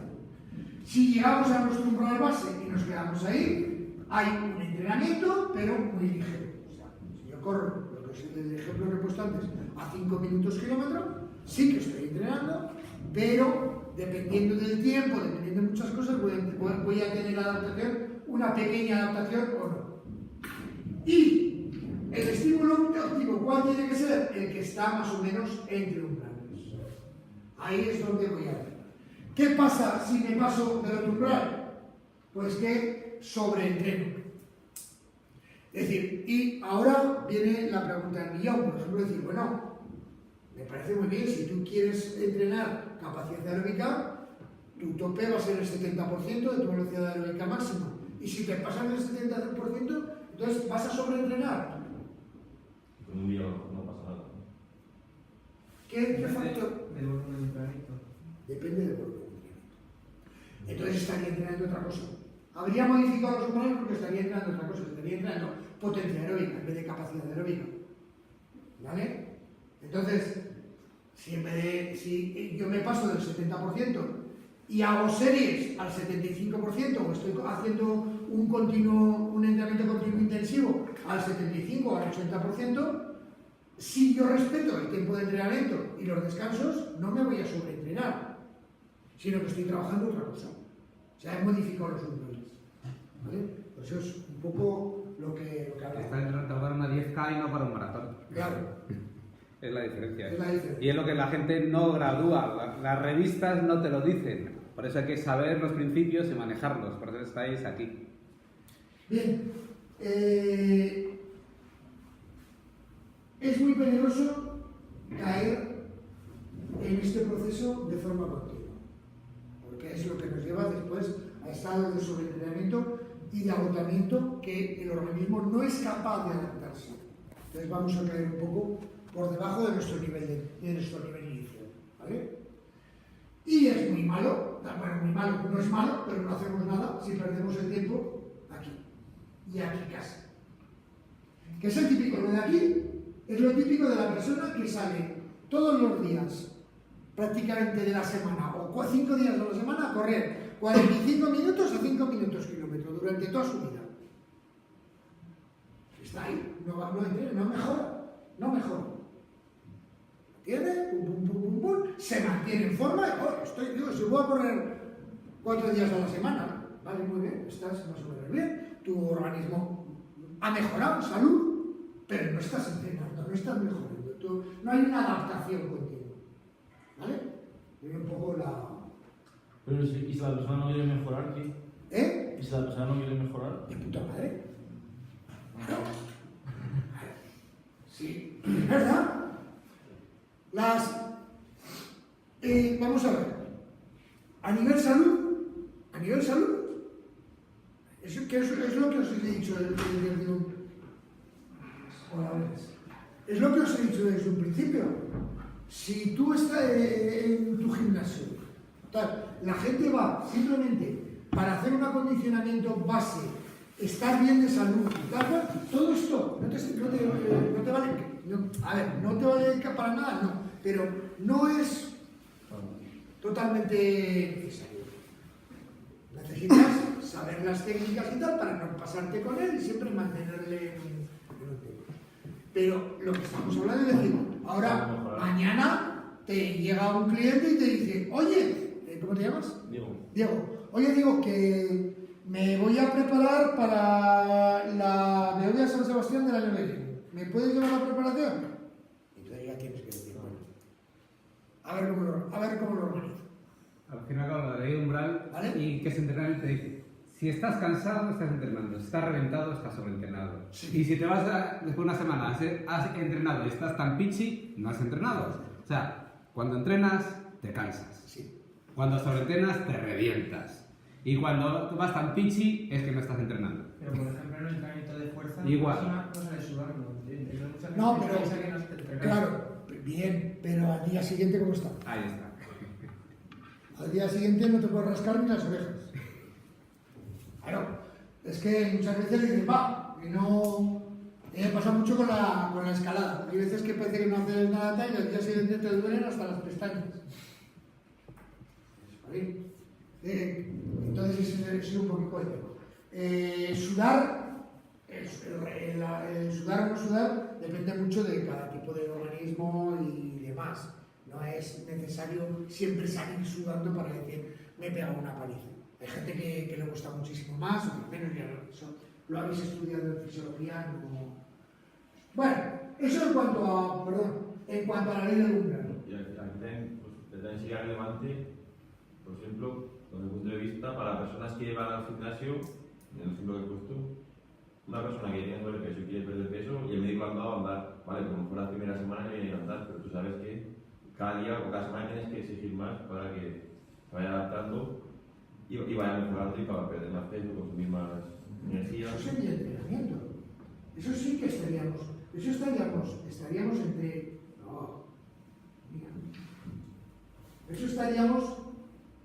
Si llegamos a nuestro umbral base y nos quedamos ahí, hay un entrenamiento, pero muy ligero. O sea, si yo corro, lo que es el ejemplo que he puesto antes, a 5 minutos kilómetro, sí que estoy entrenando, pero dependiendo del tiempo, dependiendo de muchas cosas, voy a tener adaptación, una pequeña adaptación o no. Y el estímulo óptimo, ¿cuál tiene que ser? El que está más o menos entre umbrales. Ahí es donde voy a ver. ¿Qué pasa si me paso del otro umbral? Pues que sobreentreno. Es decir, y ahora viene la pregunta del millón, por ejemplo, decir, bueno, me parece muy bien, si tú quieres entrenar capacidad aeróbica, tu tope va a ser el 70% de tu velocidad aeróbica máxima. Y si te pasas del 70%, entonces vas a sobreentrenar. Con un día no pasa nada. ¿Qué factor? Del volumen de entrenamiento. Depende del volumen de entrenamiento. Entonces estaría entrenando otra cosa. Habría modificado los hormonas porque estaría entrenando otra cosa. Estaría entrenando potencia aeróbica en vez de capacidad aeróbica. ¿Vale? Entonces, si yo me paso del 70% y hago series al 75% o estoy haciendo un entrenamiento continuo intensivo al 75 o al 80%, si yo respeto el tiempo de entrenamiento y los descansos, no me voy a sobreentrenar, sino que estoy trabajando otra cosa. O sea, he modificado los umbrales. ¿Vale? Pues eso es un poco lo que hablamos. Está entrenando para una 10K y no para un maratón. Claro. Es la diferencia. Es la diferencia. Y es lo que la gente no gradúa. Las revistas no te lo dicen. Por eso hay que saber los principios y manejarlos. Por eso estáis aquí. Bien. Es muy peligroso caer en este proceso de forma continua. Porque es lo que nos lleva después a estados de sobreentrenamiento y de agotamiento que el organismo no es capaz de adaptarse. Entonces vamos a caer un poco por debajo de nuestro nivel inicial, ¿vale? Y es muy malo, bueno, muy malo, no es malo, pero no hacemos nada si perdemos el tiempo aquí y aquí casi. ¿Qué es el típico? Lo de aquí es lo típico de la persona que sale todos los días, prácticamente de la semana, o 5 días de la semana, a correr 45 minutos a 5 minutos kilómetro durante toda su vida. Está ahí, no mejora. ¿Entiende? Pum, se mantiene en forma y si voy a correr 4 días a la semana, vale, muy bien, estás más o menos bien, tu organismo ha mejorado, salud, pero no estás entrenando, no estás mejorando, no hay una adaptación continua, ¿vale? Y un poco la... Pero ¿y si la persona no quiere mejorar, qué? ¿Y si la persona no quiere mejorar? De puta madre. Sí, es verdad. Vamos a ver. A nivel salud, ¿qué es lo que os he dicho? Hola, buenas. Es lo que os he dicho desde un principio. Si tú estás en tu gimnasio, la gente va simplemente para hacer un acondicionamiento base, estar bien de salud y tal, todo esto no te vale, a ver, no te vale para nada, no, pero no es totalmente necesario. Necesitas saber las técnicas y tal para no pasarte con él y siempre mantenerle en un tema. Pero lo que estamos hablando es decir, ahora, mañana te llega un cliente y te dice, oye, ¿cómo te llamas? Diego. Oye, Diego, que me voy a preparar para la Beovia San Sebastián del año que viene. ¿Me puedes llevar la preparación? Entonces ya tienes que decir, bueno, a ver cómo lo organizo. Al final habla de ley de umbral, ¿vale? Y que ese entrenamiento te dice, si estás cansado, estás entrenando, si estás reventado, estás sobreentrenado. Sí. Y si te vas después de una semana, has entrenado y estás tan pichi, no has entrenado. O sea, cuando entrenas, te cansas. Sí. Cuando sobreentrenas, te revientas. Y cuando tú vas tan pichi, es que no estás entrenando. Pero por ejemplo, en el entrenamiento de fuerza, igual. una cosa de sudando. Mucha gente No, pero, piensa que no se entrena. claro, bien, pero al día siguiente, ¿cómo está? Ahí está. Al día siguiente no te puedes rascar ni las orejas. Claro, es que muchas veces dices, va, y no... pasa mucho con la escalada. Hay veces que parece que no haces nada tal y al día siguiente te duelen hasta las pestañas. ¿Vale? Entonces ese es un poquito de tema. Sudar, el sudar o no sudar depende mucho de cada tipo de organismo y demás. No es necesario siempre salir sudando para decir, me he pegado una paliza. Hay gente que le gusta muchísimo más, o menos ya eso lo habéis estudiado en fisiología. No. Bueno, eso en cuanto a la ley del umbral. Y aquí también sería relevante, por ejemplo, desde el punto de vista para personas que van al gimnasio, en el ejemplo que he puesto, una persona que tiene sobrepeso y quiere perder peso y el médico le ha mandado a andar, vale, como mejor la primera semana le viene a andar, pero tú sabes que cada día o cada semana tienes que exigir más para que se vaya adaptando y vaya mejorando y para perder más peso, consumir más energía. Eso sería entrenamiento. Eso sí que estaríamos entre... No, mira. Eso estaríamos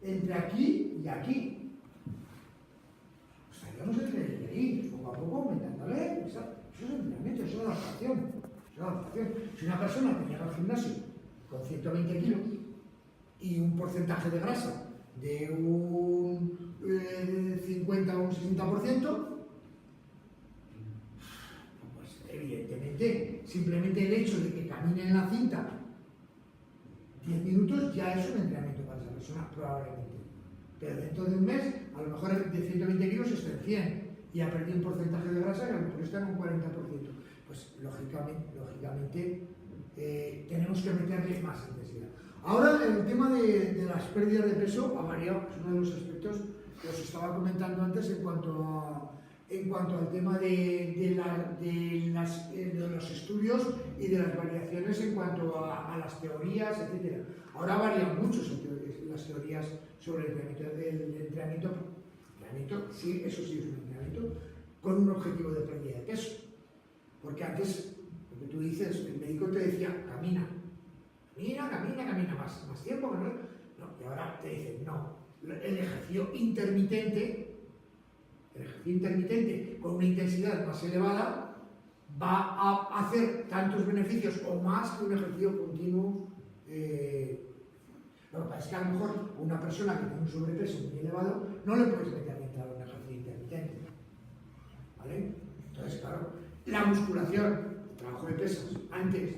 entre aquí y aquí. Estaríamos entre ahí, poco a poco aumentándole. Eso es entrenamiento, eso es adaptación. Si una persona que llega al gimnasio con 120 kilos y un porcentaje de grasa de un 50 o un 60%, pues evidentemente, simplemente el hecho de que camine en la cinta 10 minutos ya es un entrenamiento para esa persona, probablemente. Pero dentro de un mes, a lo mejor de 120 kilos está en 100 y ha perdido un porcentaje de grasa que a lo mejor está en un 40%. Pues lógicamente tenemos que meterle más intensidad. Ahora el tema de las pérdidas de peso ha variado, es uno de los aspectos que os estaba comentando antes en cuanto al tema de los estudios y de las variaciones en cuanto a las teorías, etc. Ahora varían mucho las teorías sobre el entrenamiento, sí, eso sí es un entrenamiento, con un objetivo de pérdida de peso. Porque antes, lo que tú dices, el médico te decía, camina más tiempo, que no, y ahora te dicen, no, el ejercicio intermitente con una intensidad más elevada va a hacer tantos beneficios o más que un ejercicio continuo. Lo que pasa es que a lo mejor una persona que tiene un sobrepeso muy elevado no le puedes meter dentro de un ejercicio intermitente, ¿vale? Entonces, claro, la musculación, el trabajo de pesas, antes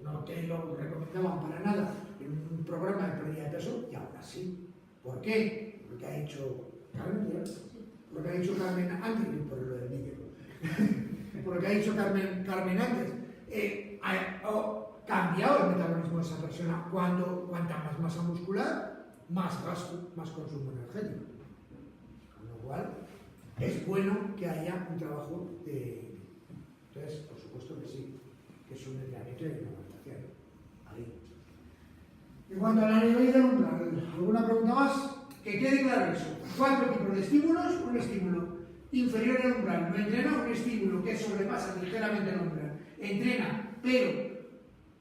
no te lo recomendaban para nada en un programa de pérdida de peso y ahora sí. ¿Por qué? Lo que ha dicho Carmen antes, y por lo del vídeo, por lo que ha dicho Carmen antes, ha cambiado el metabolismo de esa persona. Cuanta más masa muscular, más gasto, más consumo energético. Con lo cual, es bueno que haya un trabajo de... Entonces, por supuesto que sí, que es un entrenamiento de alimentación. Ahí. En cuanto a la ley del umbral, ¿alguna pregunta más? Que quede claro eso. 4 tipos de estímulos. Un estímulo inferior al umbral no entrena, un estímulo que sobrepasa ligeramente el umbral entrena, pero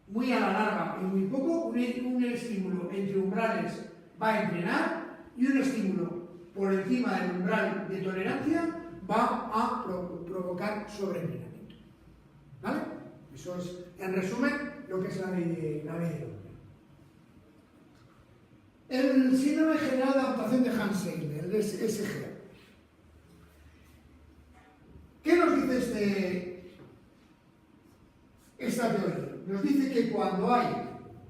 muy a la larga y muy poco, un estímulo entre umbrales va a entrenar y un estímulo por encima del umbral de tolerancia va a provocar sobreentrenamiento. ¿Vale? Eso es, en resumen, lo que es la ley de Doppler. El síndrome general de adaptación de Hans-Segner, el SGA. ¿Qué nos dice esta teoría? Nos dice que cuando hay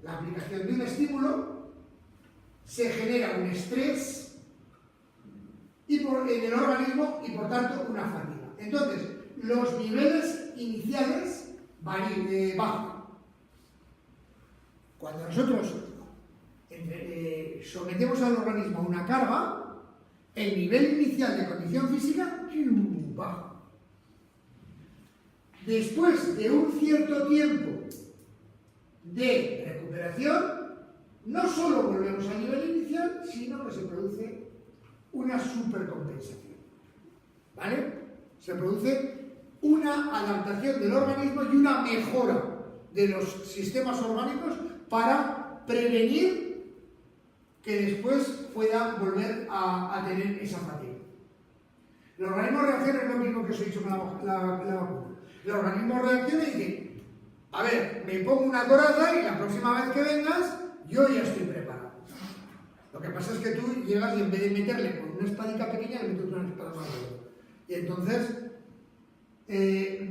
la aplicación de un estímulo, se genera un estrés en el organismo y por tanto una fatiga. Entonces, los niveles iniciales bajan. Cuando nosotros sometemos al organismo a una carga, el nivel inicial de condición física baja. Después de un cierto tiempo de recuperación, no solo volvemos al nivel inicial, sino que se produce una supercompensación. ¿Vale? Se produce una adaptación del organismo y una mejora de los sistemas orgánicos para prevenir que después pueda volver a tener esa fatiga. El organismo reacciona, es lo mismo que os he dicho con la vacuna. El organismo reacciona y dice, a ver, me pongo una coraza y la próxima vez que vengas, yo ya estoy preparado. Lo que pasa es que tú llegas y en vez de meterle con una espadica pequeña, le metes una espada más grande. Y entonces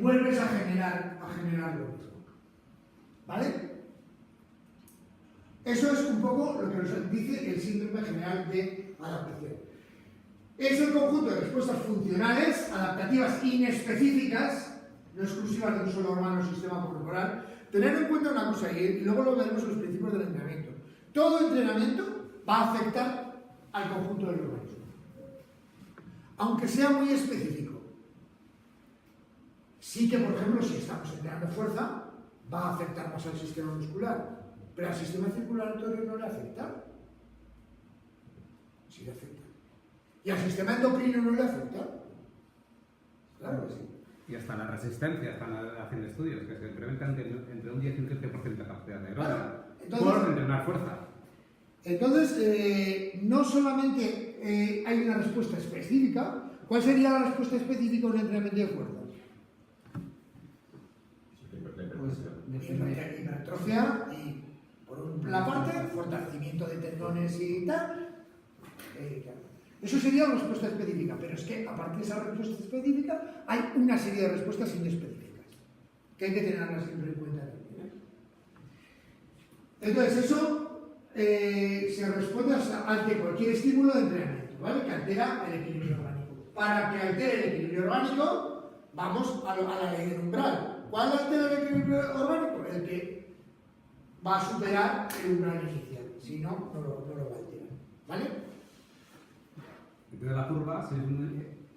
vuelves a generar lo mismo. ¿Vale? Eso es un poco lo que nos dice el síndrome general de adaptación. Es el conjunto de respuestas funcionales, adaptativas inespecíficas, no exclusivas de un solo órgano o sistema corporal. Tener en cuenta una cosa, y luego lo veremos en los principios del entrenamiento. Todo entrenamiento va a afectar al conjunto del organismo, aunque sea muy específico. Sí que, por ejemplo, si estamos entrenando fuerza, va a afectar más al sistema muscular, pero al sistema circulatorio no le afecta. Sí le afecta. ¿Y al sistema endocrino no le afecta? Claro que sí. Y hasta la resistencia, están haciendo estudios que se incrementan entre un 10 y un 15% la capacidad aeróbica por entrenar fuerza. Entonces, no solamente hay una respuesta específica. ¿Cuál sería la respuesta específica a un entrenamiento de fuerza? Hipertrofia y, por una parte, fortalecimiento de tendones y tal. Eso sería una respuesta específica, pero es que aparte de esa respuesta específica hay una serie de respuestas inespecíficas que hay que tenerlas siempre en cuenta también. Entonces eso se responde ante cualquier estímulo de entrenamiento, ¿vale? Que altera el equilibrio orgánico. Para que altere el equilibrio orgánico vamos a la ley del umbral. ¿Cuál altera el equilibrio orgánico? El que va a superar el umbral inicial, si no, no lo va a alterar, ¿vale? Entonces la curva,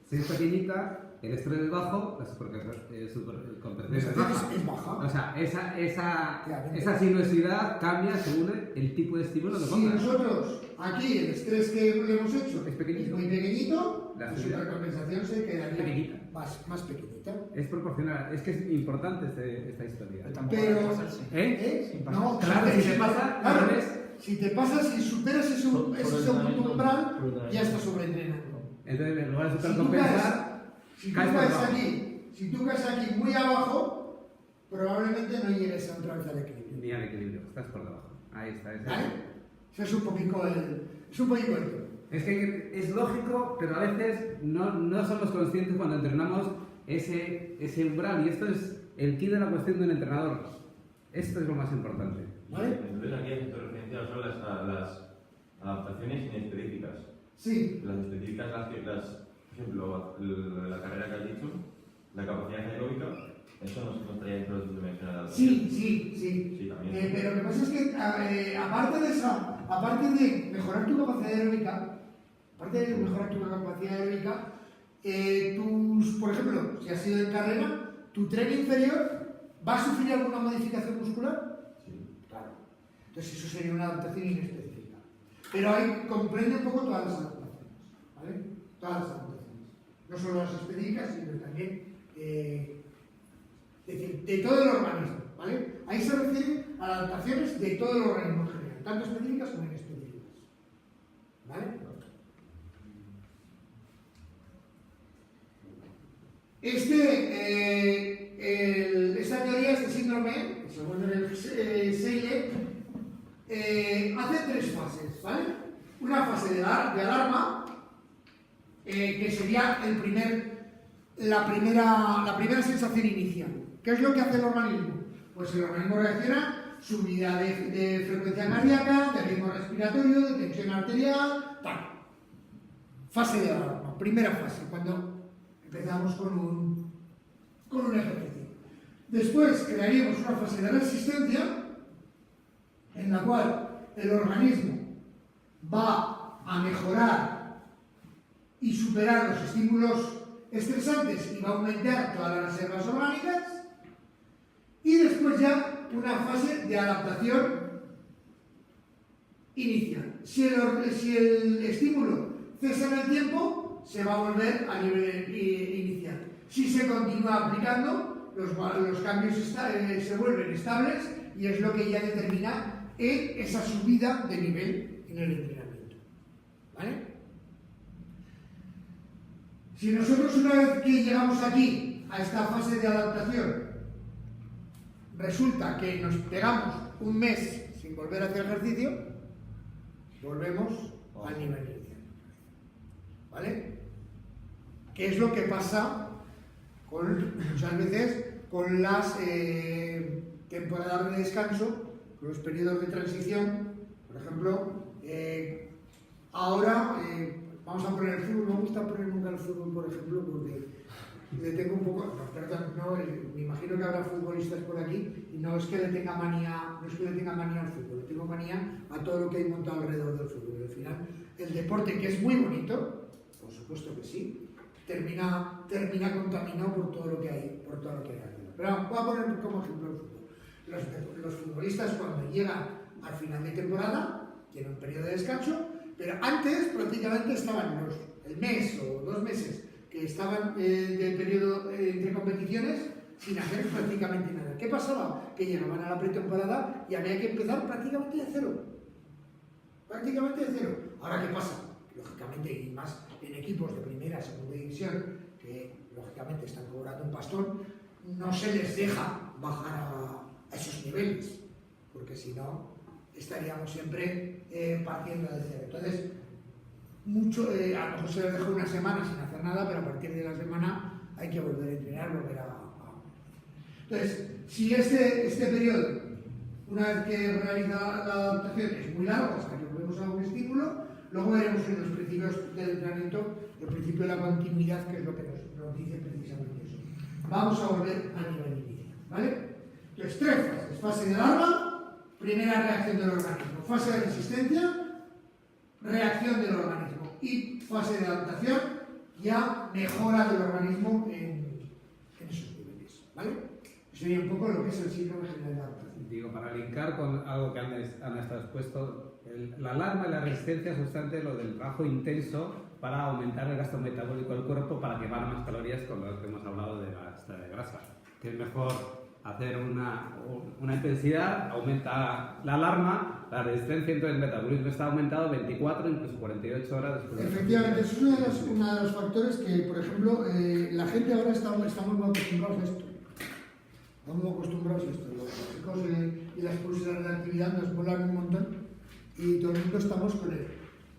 si es pequeñita, el estrés es bajo, la supercompensación es baja. O sea, esa sinuosidad cambia según el tipo de estímulo que Si pongas. nosotros aquí el estrés que hemos hecho Es pequeñito. muy pequeñito, la subida supercompensación se quedaría pequeñita. más pequeñita. Es proporcional, es que es importante esta historia. Pero, No, claro, si te pasa, claro, al revés. si superas ese segundo umbral, ya estás sobreentrenando. Entonces, en lugar de Si tú supercompensar, si tú caes aquí muy abajo, probablemente no llegues otra vez al equilibrio. ni al equilibrio, estás por debajo. Ahí está. ¿Vale? Eso es un poquito el tema. Es que es lógico, pero a veces no somos conscientes cuando entrenamos ese umbral. Y esto es el key de la cuestión de un entrenador. Esto es lo más importante. ¿Vale? Entonces aquí hay referencia solo a las adaptaciones inespecíficas. Sí. Las específicas, por ejemplo, la carrera que has dicho, la capacidad aeróbica, eso no estaría dentro del síndrome general. Sí, también. pero lo que pasa es que aparte de mejorar tu capacidad aeróbica, por ejemplo, si has sido en carrera, tu tren inferior va a sufrir alguna modificación muscular. Sí. Claro. Entonces eso sería una adaptación inespecífica. Pero ahí comprende un poco todas las adaptaciones, ¿vale? Todas las adaptaciones. No solo las específicas, sino también de decir, de todo el organismo, ¿vale? Ahí se refiere a las adaptaciones de todo el organismo en general, tanto específicas como inespecíficas, ¿vale? Esta teoría, este síndrome, según el Seyle, hace 3 fases, ¿vale? Una fase de alarma, que sería la primera sensación inicial. ¿Qué es lo que hace el organismo? Pues el organismo reacciona, subida de frecuencia cardíaca, de ritmo respiratorio, de tensión arterial, tal. Fase de alarma, primera fase, cuando empezamos con un ejercicio. Después crearíamos una fase de resistencia, en la cual el organismo va a mejorar y superar los estímulos estresantes y va a aumentar todas las reservas orgánicas. Y después ya una fase de adaptación inicial. Si el estímulo cesa en el tiempo, se va a volver a nivel inicial. Si se continúa aplicando, los cambios se vuelven estables y es lo que ya determina esa subida de nivel en el entrenamiento. ¿Vale? Si nosotros una vez que llegamos aquí, a esta fase de adaptación, resulta que nos pegamos un mes sin volver a hacer ejercicio, volvemos al nivel inicial. ¿Vale? ¿Qué es lo que pasa muchas veces con las temporadas de descanso, con los periodos de transición? Por ejemplo, ahora vamos a poner el fútbol. No me gusta poner nunca el fútbol, por ejemplo, porque le tengo un poco, me imagino que habrá futbolistas por aquí y no es que le tenga manía, no es que le tenga manía al fútbol, le tengo manía a todo lo que hay montado alrededor del fútbol. Y al final, el deporte, que es muy bonito, por supuesto que sí, termina contaminado por todo lo que hay, alrededor. Pero voy a poner como ejemplo el fútbol. Los futbolistas, cuando llegan al final de temporada, tienen un periodo de descanso, pero antes prácticamente estaban el mes o 2 meses que estaban de periodo entre competiciones sin hacer prácticamente nada. ¿Qué pasaba? Que llegaban a la pretemporada y había que empezar prácticamente de cero. Ahora, ¿qué pasa? Lógicamente, y más en equipos de primera, segunda división, que lógicamente están cobrando un pastón, no se les deja bajar a esos niveles, porque si no, estaríamos siempre partiendo de cero. Entonces, a lo mejor se les deja una semana sin hacer nada, pero a partir de la semana hay que volver a entrenar, Entonces, si este periodo, una vez que realiza la adaptación, es muy largo hasta que volvemos a un estímulo, luego veremos en los principios del entrenamiento el principio de la continuidad, que es lo que nos dice precisamente eso. Vamos a volver a nivel inicial, ¿vale? Entonces, 3 fases. Fase de alarma, primera reacción del organismo. Fase de resistencia, reacción del organismo. Y fase de adaptación, ya mejora del organismo en esos niveles, ¿vale? Eso sería un poco lo que es el síndrome general de adaptación. Digo, para linkar con algo que han estado expuesto, la alarma y la resistencia es justamente lo del trabajo intenso para aumentar el gasto metabólico del cuerpo para quemar más calorías, con lo que hemos hablado de la extra de grasa. Que es mejor hacer una intensidad, aumenta la alarma, la resistencia, entonces el metabolismo está aumentado 24, incluso 48 horas después. Efectivamente, es uno de los factores que, por ejemplo, la gente ahora está muy acostumbrados a esto. Estamos muy acostumbrados a esto. Los chicos y las pulseras de actividad nos molan un montón y todo el mundo estamos con él.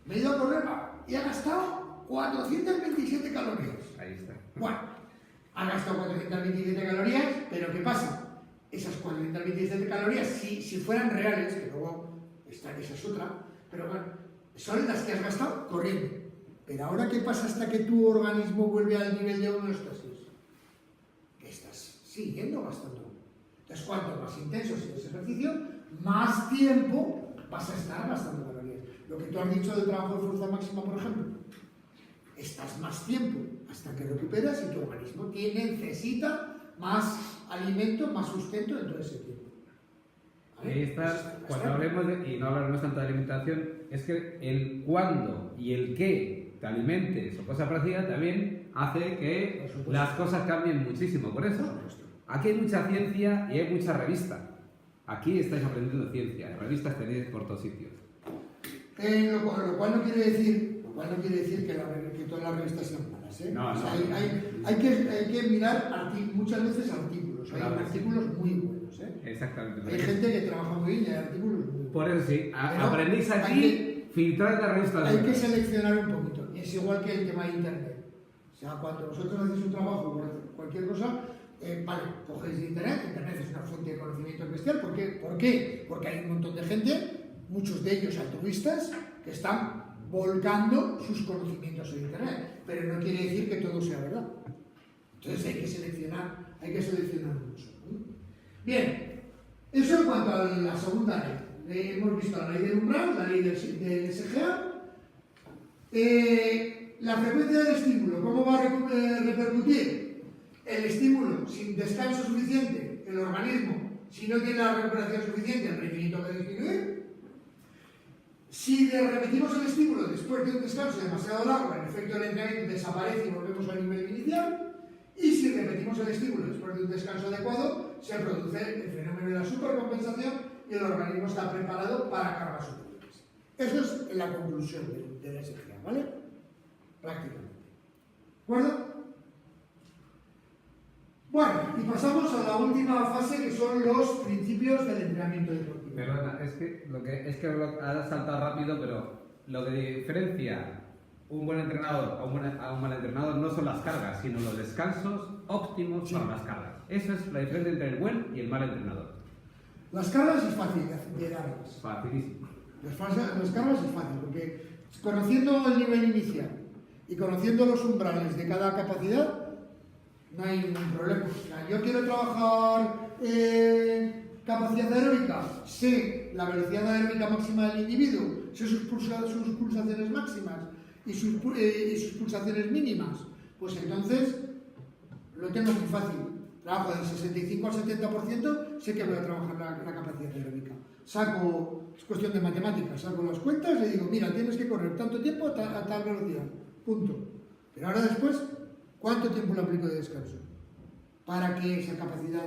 Me he ido a correr y ha gastado 427 calorías. Ahí está. Bueno, ha gastado 427 calorías, pero ¿qué pasa? Esas 427 calorías, si fueran reales, que luego esa es otra, pero bueno, son las que has gastado corriendo. Pero ahora, ¿qué pasa hasta que tu organismo vuelve al nivel de homeostasis? Que estás siguiendo gastando. Entonces, cuanto más intenso sea ese ejercicio, más tiempo vas a estar gastando calorías. Lo que tú has dicho del trabajo de fuerza máxima, por ejemplo, estás más tiempo hasta que recuperas y tu organismo necesita más alimento, más sustento en todo ese tiempo. ¿Vale? Ahí está, cuando hablemos y no hablaremos tanto de alimentación, es que el cuándo y el qué te alimentes o cosa parecida también hace que las cosas cambien muchísimo. Por eso, Aquí hay mucha ciencia y hay mucha revista. Aquí estáis aprendiendo ciencia, revistas tenéis por todos sitios. Lo cual no quiere decir que todas las revistas sean malas, ¿eh? No, O sea, no. hay que mirar muchas veces artículos. Claro. Hay artículos muy buenos, ¿eh? Exactamente. Hay gente que trabaja muy bien y hay artículos muy buenos. Por eso sí, Pero aprendéis hay aquí, filtrar las revistas. Hay que seleccionar un poquito. Y es igual que el tema de Internet. O sea, cuando vosotros hacéis un trabajo o cualquier cosa, vale, cogéis de Internet. Internet es una fuente de conocimiento bestial. ¿Por qué? Porque hay un montón de gente, muchos de ellos altruistas, que están volcando sus conocimientos en Internet. Pero no quiere decir que todo sea verdad. Entonces hay que seleccionar mucho. Bien, eso en cuanto a la segunda ley. Hemos visto la ley del umbral, la ley del SGA. La frecuencia del estímulo, ¿cómo va a repercutir? El estímulo sin descanso suficiente, el organismo, si no tiene la recuperación suficiente, el rendimiento va a disminuir. Si repetimos el estímulo después de un descanso demasiado largo, el efecto del entrenamiento desaparece y volvemos al nivel inicial. Y si repetimos el estímulo después de un descanso adecuado, se produce el fenómeno de la supercompensación y el organismo está preparado para cargas superiores. Eso es la conclusión del SGA, ¿vale? Prácticamente. ¿De acuerdo? Bueno, y pasamos a la última fase, que son los principios del entrenamiento deportivo. Perdona, es que has saltado rápido, pero lo que diferencia un buen entrenador a un mal entrenador no son las cargas, sino los descansos óptimos para las cargas. Eso es la diferencia entre el buen y el mal entrenador. Las cargas es fácil de darlas. Facilísimo. Las cargas es fácil, porque conociendo el nivel inicial y conociendo los umbrales de cada capacidad, no hay ningún problema. O sea, yo quiero trabajar capacidad aeróbica, sé la velocidad aeróbica máxima del individuo, sé sus pulsaciones máximas y sus pulsaciones mínimas, pues entonces lo tengo muy fácil. Trabajo del 65 al 70%, sé que voy a trabajar la capacidad aeróbica. Es cuestión de matemáticas, saco las cuentas y digo, mira, tienes que correr tanto tiempo a tal velocidad, punto. Pero ahora después, ¿cuánto tiempo le aplico de descanso? Para que esa capacidad...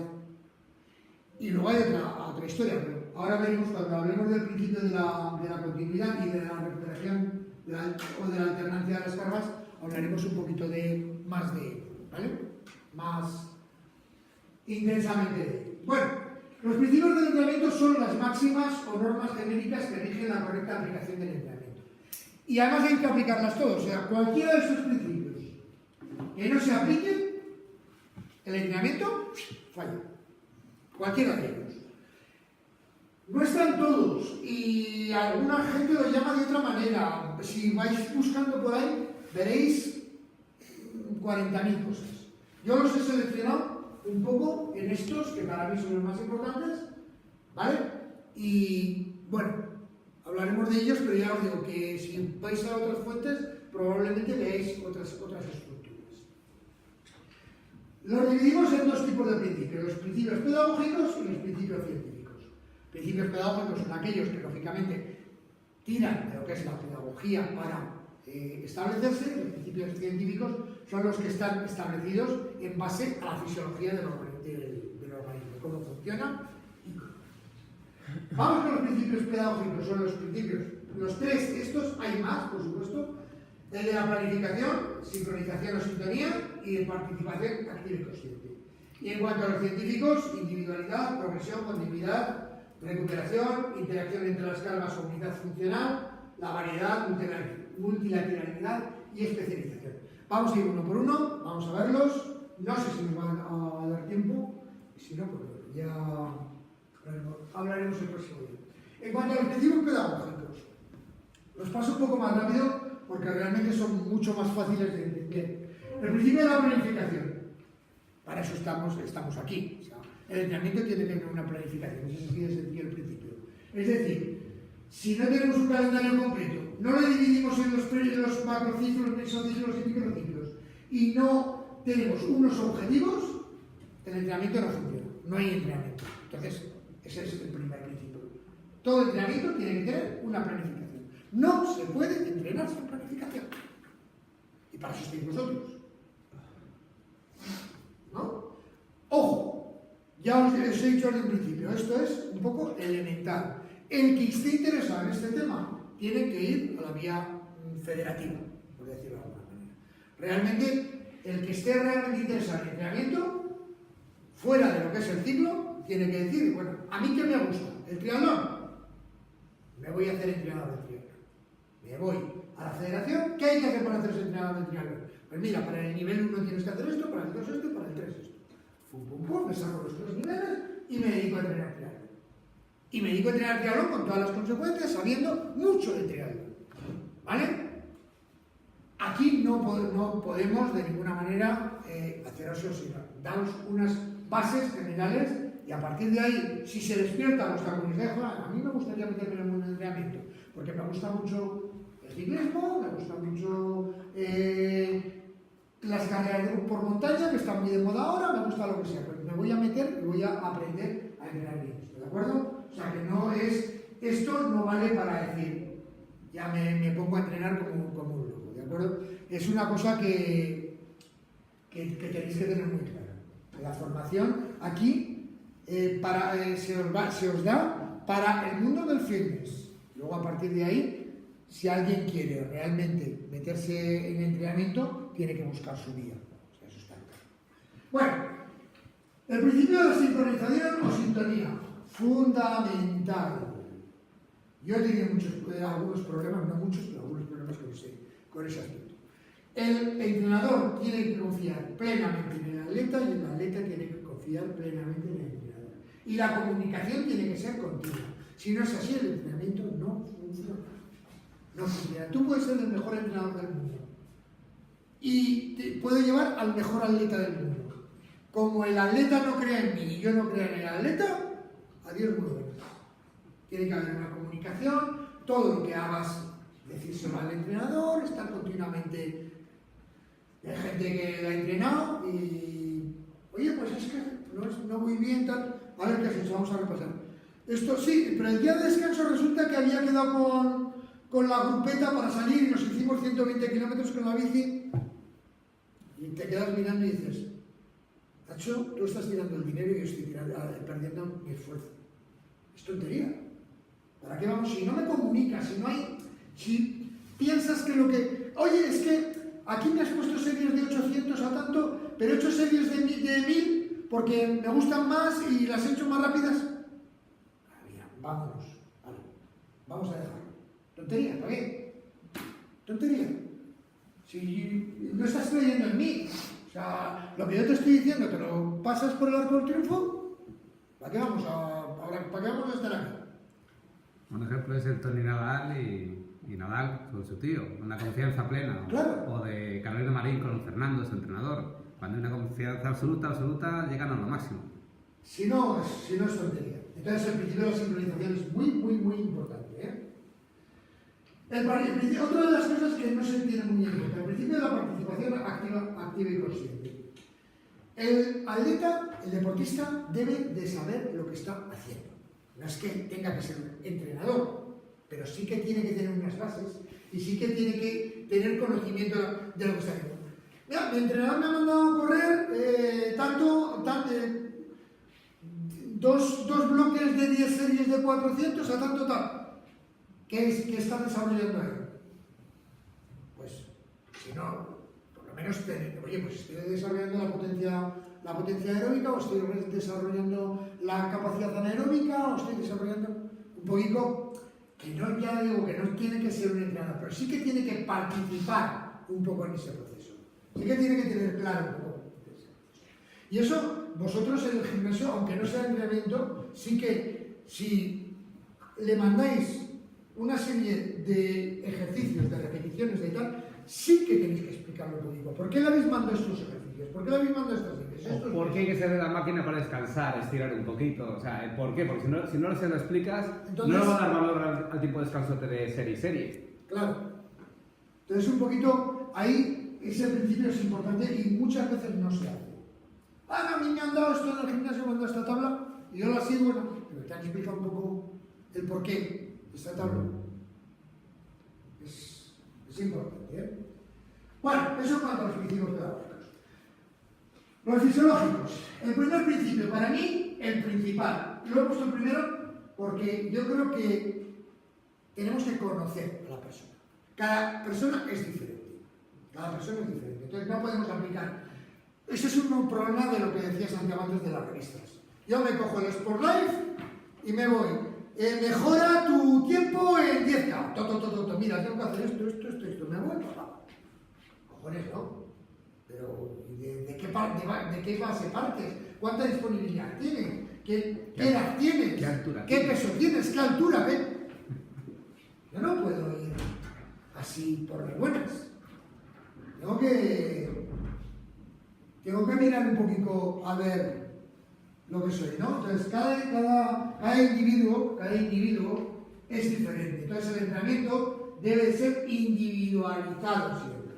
Y luego hay otra historia, pero ahora veremos cuando hablemos del principio de la continuidad y de la recuperación o de la alternancia de las cargas, hablaremos un poquito más de ello, ¿vale? Más intensamente de ello. Bueno, los principios del entrenamiento son las máximas o normas genéricas que rigen la correcta aplicación del entrenamiento. Y además hay que aplicarlas todas, o sea, cualquiera de estos principios que no se aplique, el entrenamiento falla. Cualquiera de ellos. No están todos y alguna gente lo llama de otra manera. Si vais buscando por ahí, veréis 40.000 cosas. Yo los he seleccionado un poco en estos, que para mí son los más importantes, ¿vale? Y bueno, hablaremos de ellos, pero ya os digo que si vais a otras fuentes, probablemente veáis otras estructuras. Los dividimos en dos tipos de principios, los principios pedagógicos y los principios científicos. Principios pedagógicos son aquellos que, lógicamente, tiran de lo que es la pedagogía para establecerse, y los principios científicos son los que están establecidos en base a la fisiología del organismo, cómo funciona y cómo. Vamos con los principios pedagógicos, son los principios, los tres, estos hay más, por supuesto, el de la planificación, sincronización o sintonía y de participación activa y consciente. Y en cuanto a los científicos, individualidad, progresión, continuidad, recuperación, interacción entre las cargas o unidad funcional, la variedad, multilateralidad y especialización. Vamos a ir uno por uno, vamos a verlos. No sé si nos van a dar tiempo, y si no, pues ya hablaremos el próximo día. En cuanto a los principios pedagógicos, los paso un poco más rápido porque realmente son mucho más fáciles de entender. El principio de la planificación. Para eso estamos aquí. O sea, el entrenamiento tiene que tener una planificación. Ese sí es el principio. Es decir, si no tenemos un calendario completo, no lo dividimos en los macrociclos, mesociclos y microciclos, y no tenemos unos objetivos, el entrenamiento no funciona. No hay entrenamiento. Entonces, ese es el primer principio. Todo entrenamiento tiene que tener una planificación. No se puede entrenar sin planificación. Y para eso estáis vosotros. ¿No? Ojo, Ya os he dicho desde un principio, esto es un poco elemental. El que esté interesado en este tema tiene que ir a la vía federativa, por decirlo de alguna manera. Realmente, el que esté realmente interesado en el entrenamiento, fuera de lo que es el ciclo, tiene que decir, bueno, ¿a mí qué me gusta? ¿El triatlón? Me voy a hacer entrenador de triatlón. Me voy a la federación. ¿Qué hay que hacer para hacerse entrenador de triatlón? Pues mira, para el nivel 1 tienes que hacer esto, para el 2 esto, para el 3 esto. Pum, pum, pum, me saco los 3 niveles y me dedico a entrenar triatlón. Y me dedico a entrenar triatlón con todas las consecuencias, sabiendo mucho de triatlón. ¿Vale? Aquí no podemos de ninguna manera haceros sino daros unas bases generales y a partir de ahí, si se despierta vuestra curiosidad, a mí me gustaría meterme en el mundo del entrenamiento, porque me gusta mucho el ciclismo, me gusta mucho las carreras por montaña, que están muy de moda ahora, me gusta lo que sea, pero me voy a meter y voy a aprender a entrenar bien esto, ¿de acuerdo? O sea, que no es, esto no vale para decir, ya me pongo a entrenar como un loco, ¿de acuerdo? Es una cosa que tenéis que tener muy clara. La formación aquí se os da para el mundo del fitness. Luego, a partir de ahí, si alguien quiere realmente meterse en entrenamiento, tiene que buscar su vía. O sea, eso está claro. Bueno, el principio de la sincronización o sintonía, fundamental. Yo he tenido algunos problemas, no muchos, pero algunos problemas con ese aspecto. El entrenador tiene que confiar plenamente en el atleta y el atleta tiene que confiar plenamente en el entrenador. Y la comunicación tiene que ser continua. Si no es así, el entrenamiento no funciona. No funciona. Tú puedes ser el mejor entrenador del mundo y te puedo llevar al mejor atleta del mundo. Como el atleta no crea en mí y yo no creo en el atleta, adiós muy buenas. Tiene que haber una comunicación, todo lo que hagas, decírselo al entrenador, estar continuamente. Hay gente que la ha entrenado y, oye, pues es que no muy bien, tal. A ver qué has hecho, vamos a repasar. Esto sí, pero el día de descanso resulta que había quedado con la grupeta para salir y nos hicimos 120 kilómetros con la bici. Y te quedas mirando y dices, Nacho, tú estás tirando el dinero y yo estoy perdiendo mi esfuerzo. Es tontería. ¿Para qué vamos? Si no me comunicas, si piensas que oye, es que aquí me has puesto series de 800 a tanto, pero he hecho series de 1000 porque me gustan más y las he hecho más rápidas. Mira, vámonos. Vale. Vamos a dejarlo. Tontería, ¿para qué? Tontería. Si no estás creyendo en mí, o sea, lo que yo te estoy diciendo, te lo pasas por el arco del triunfo, ¿para qué vamos a estar aquí? Un ejemplo es el Tony Nadal y Nadal con su tío, una confianza plena. Claro. O de Carolina Marín con Fernando, su entrenador. Cuando hay una confianza absoluta, llegan a lo máximo. Si no es tontería. Entonces el principio de la sincronización es muy, muy, muy importante. Otra de las cosas que no se entiende muy bien, el principio de la participación activa y consciente. El atleta, el deportista, debe de saber lo que está haciendo. No es que tenga que ser entrenador, pero sí que tiene que tener unas bases y sí que tiene que tener conocimiento de lo que está haciendo. Mira, mi entrenador me ha mandado a correr dos bloques de 10 series de 400 a tanto tal. ¿Qué está desarrollando él? Pues, si no, por lo menos, oye, pues estoy desarrollando la potencia aeróbica, o estoy desarrollando la capacidad anaeróbica, o estoy desarrollando un poquito, que no, ya digo que no tiene que ser un entrenador, pero sí que tiene que participar un poco en ese proceso. Sí que tiene que tener claro un poco ese proceso. Y eso, vosotros en el gimnasio, aunque no sea entrenamiento, sí que si le mandáis una serie de ejercicios, de repeticiones, de tal, sí que tenéis que explicarlo un poquito. ¿Por qué le habéis mandado estos ejercicios? ¿Por qué le habéis mandado estas series? ¿Por qué hay que ser de la máquina para descansar, estirar un poquito? O sea, ¿por qué? Porque si no se lo explicas, entonces, no le va a dar valor al tipo de descanso de serie. Claro. Entonces, un poquito, ahí ese principio es importante y muchas veces no se hace. A mí me han dado esto en el gimnasio, me han dado esta tabla, y yo la sigo, bueno, pero te han explicado un poco el por qué. Esta tabla es importante, Bueno, eso en cuanto a los principios pedagógicos. Los fisiológicos. El primer principio para mí mí, el principal. Lo he puesto primero porque yo creo que tenemos que conocer a la persona. Cada persona es diferente. Cada persona es diferente. Entonces no podemos aplicar. Ese es un problema de lo que decía Santiago antes de las revistas. Yo me cojo el Sport Life y me voy. Mejora tu tiempo en 10K. Mira, tengo que hacer esto. Me voy, papá. Cojones, ¿no? Pero, ¿de qué base partes? ¿Cuánta disponibilidad tienes? ¿Qué edad tienes? ¿Qué altura? ¿Qué peso tienes? ¿Qué altura? ¿Ven? Yo no puedo ir así por las buenas. Tengo que mirar un poquito a ver lo que soy, ¿no? Entonces, cada individuo es diferente. Entonces, el entrenamiento debe ser individualizado siempre,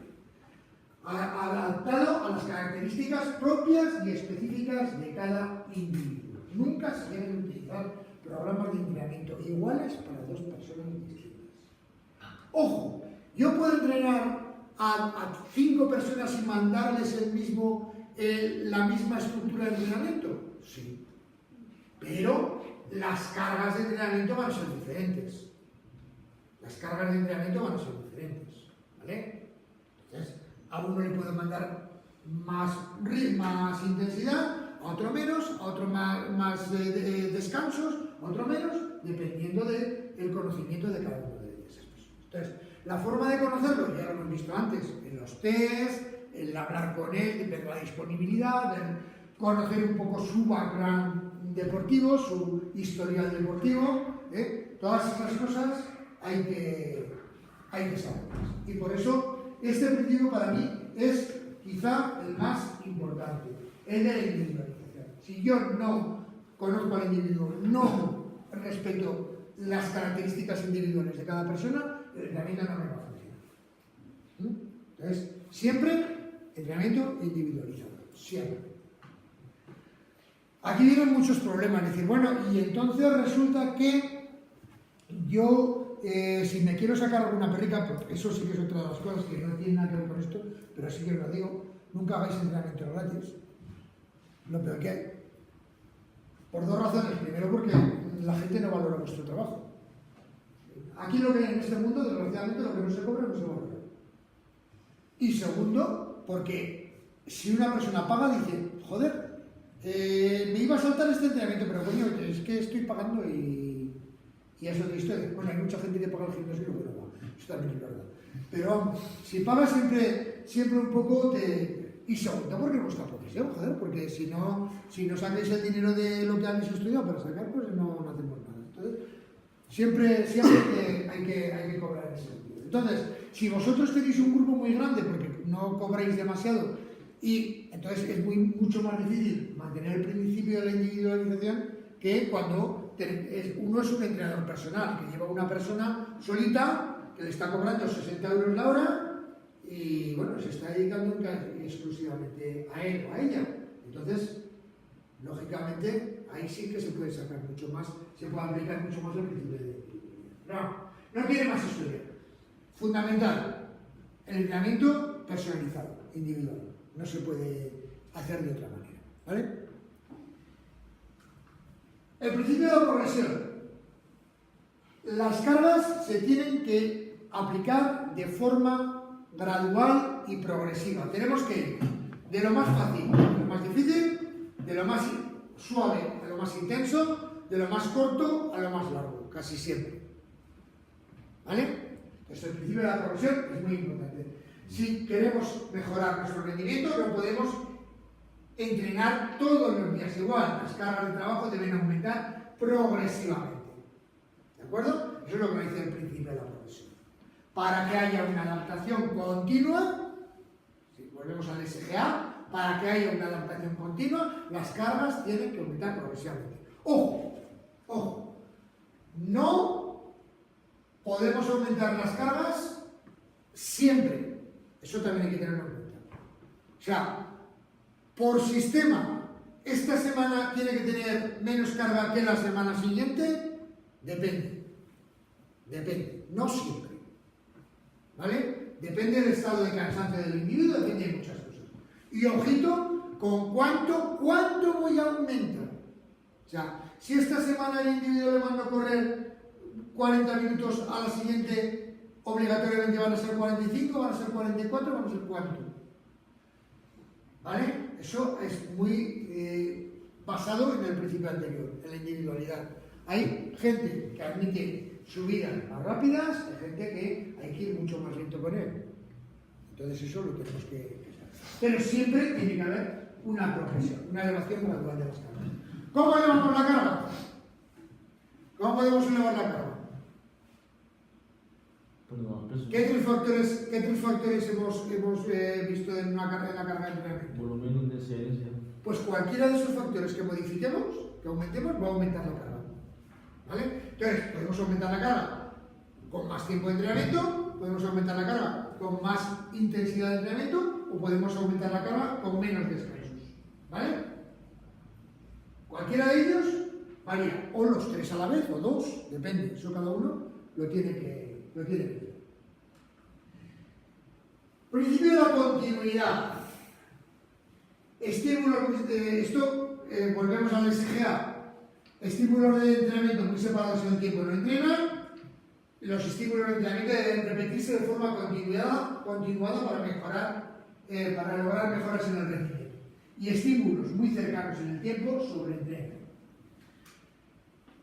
adaptado a las características propias y específicas de cada individuo. Nunca se deben utilizar programas de entrenamiento iguales para dos personas distintas. Ojo, yo puedo entrenar a 5 personas y mandarles la misma estructura de entrenamiento. Sí, pero las cargas de entrenamiento van a ser diferentes. ¿Vale? Entonces, a uno le puedo mandar más intensidad, a otro menos, a otro más descansos, a otro menos, dependiendo del conocimiento de cada uno de esas personas. Entonces, la forma de conocerlo, ya lo hemos visto antes, en los test, el hablar con él, de ver la disponibilidad, conocer un poco su background deportivo, su historial deportivo, todas esas cosas hay que saberlas. Y por eso, este principio para mí es quizá el más importante, el de la individualización. Si yo no conozco al individuo, no respeto las características individuales de cada persona, el entrenamiento no me va a funcionar. Entonces, siempre entrenamiento individualizado, siempre. Aquí vienen muchos problemas, decir, bueno, y entonces resulta que yo, si me quiero sacar alguna perrica, porque eso sí que es otra de las cosas que no tiene nada que ver con esto, pero sí que os lo digo, nunca hagáis entrenamiento gratis, lo peor que hay. Por 2 razones. Primero, porque la gente no valora vuestro trabajo. Aquí en este mundo, desgraciadamente, lo que no se cobra no se valora. Y segundo, porque si una persona paga, dice, joder, me iba a saltar este entrenamiento, pero coño, es que estoy pagando y es otra historia. Bueno, hay mucha gente que paga el gimnasio y luego no va. Eso también es verdad. Pero si pagas siempre un poco y segundo, porque cuesta profesión, joder, porque si no sacáis el dinero de lo que habéis estudiado para sacar, pues no hacemos nada. Entonces, siempre hay que cobrar en ese sentido. Entonces, si vosotros tenéis un grupo muy grande porque no cobráis demasiado, y entonces es mucho más difícil mantener el principio de la individualización que cuando uno es un entrenador personal, que lleva una persona solita que le está cobrando 60 euros la hora y bueno, se está dedicando exclusivamente a él o a ella. Entonces, lógicamente, ahí sí que se puede sacar mucho más, se puede aplicar mucho más el principio de individualización. No tiene más historia. Fundamental, el entrenamiento personalizado, individual. No se puede hacer de otra manera, ¿vale? El principio de la progresión. Las cargas se tienen que aplicar de forma gradual y progresiva. Tenemos que ir de lo más fácil a lo más difícil, de lo más suave a lo más intenso, de lo más corto a lo más largo, casi siempre. ¿Vale? Entonces el principio de la progresión es muy importante. Si queremos mejorar nuestro rendimiento, no podemos entrenar todos los días igual. Las cargas de trabajo deben aumentar progresivamente. ¿De acuerdo? Eso es lo que me dice el principio de la progresión. Para que haya una adaptación continua, si volvemos al SGA, para que haya una adaptación continua, las cargas tienen que aumentar progresivamente. ¡Ojo! ¡Ojo! No podemos aumentar las cargas siempre. Eso también hay que tenerlo en cuenta. O sea, por sistema, esta semana tiene que tener menos carga que la semana siguiente. Depende. Depende. No siempre. ¿Vale? Depende del estado de cansancio del individuo, depende de muchas cosas. Y ojito, con cuánto voy a aumentar. O sea, si esta semana el individuo le mando a correr 40 minutos, a la siguiente obligatoriamente van a ser 45, van a ser 44, van a ser cuánto. ¿Vale? Eso es muy basado en el principio anterior, en la individualidad. Hay gente que admite subidas más rápidas, hay gente que hay que ir mucho más lento con él. Entonces eso lo tenemos que saber. Pero siempre tiene que haber una progresión, una elevación gradual de las cargas. ¿Cómo elevamos la carga? ¿Cómo podemos elevar la carga? ¿Qué tres factores hemos visto en la carga de entrenamiento? Volumen, intensidad y densidad. Pues cualquiera de esos factores que modifiquemos, que aumentemos, va a aumentar la carga. ¿Vale? Entonces, podemos aumentar la carga con más tiempo de entrenamiento, podemos aumentar la carga con más intensidad de entrenamiento o podemos aumentar la carga con menos descansos. ¿Vale? Cualquiera de ellos varía, o los tres a la vez, o dos, depende, eso cada uno lo tiene que hacer. Principio de la continuidad. Estímulos, volvemos al SGA. Estímulos de entrenamiento muy separados en el tiempo no entrenan. Los estímulos de entrenamiento deben repetirse de forma continuada para mejorar, para lograr mejoras en el rendimiento. Y estímulos muy cercanos en el tiempo sobreentrenan.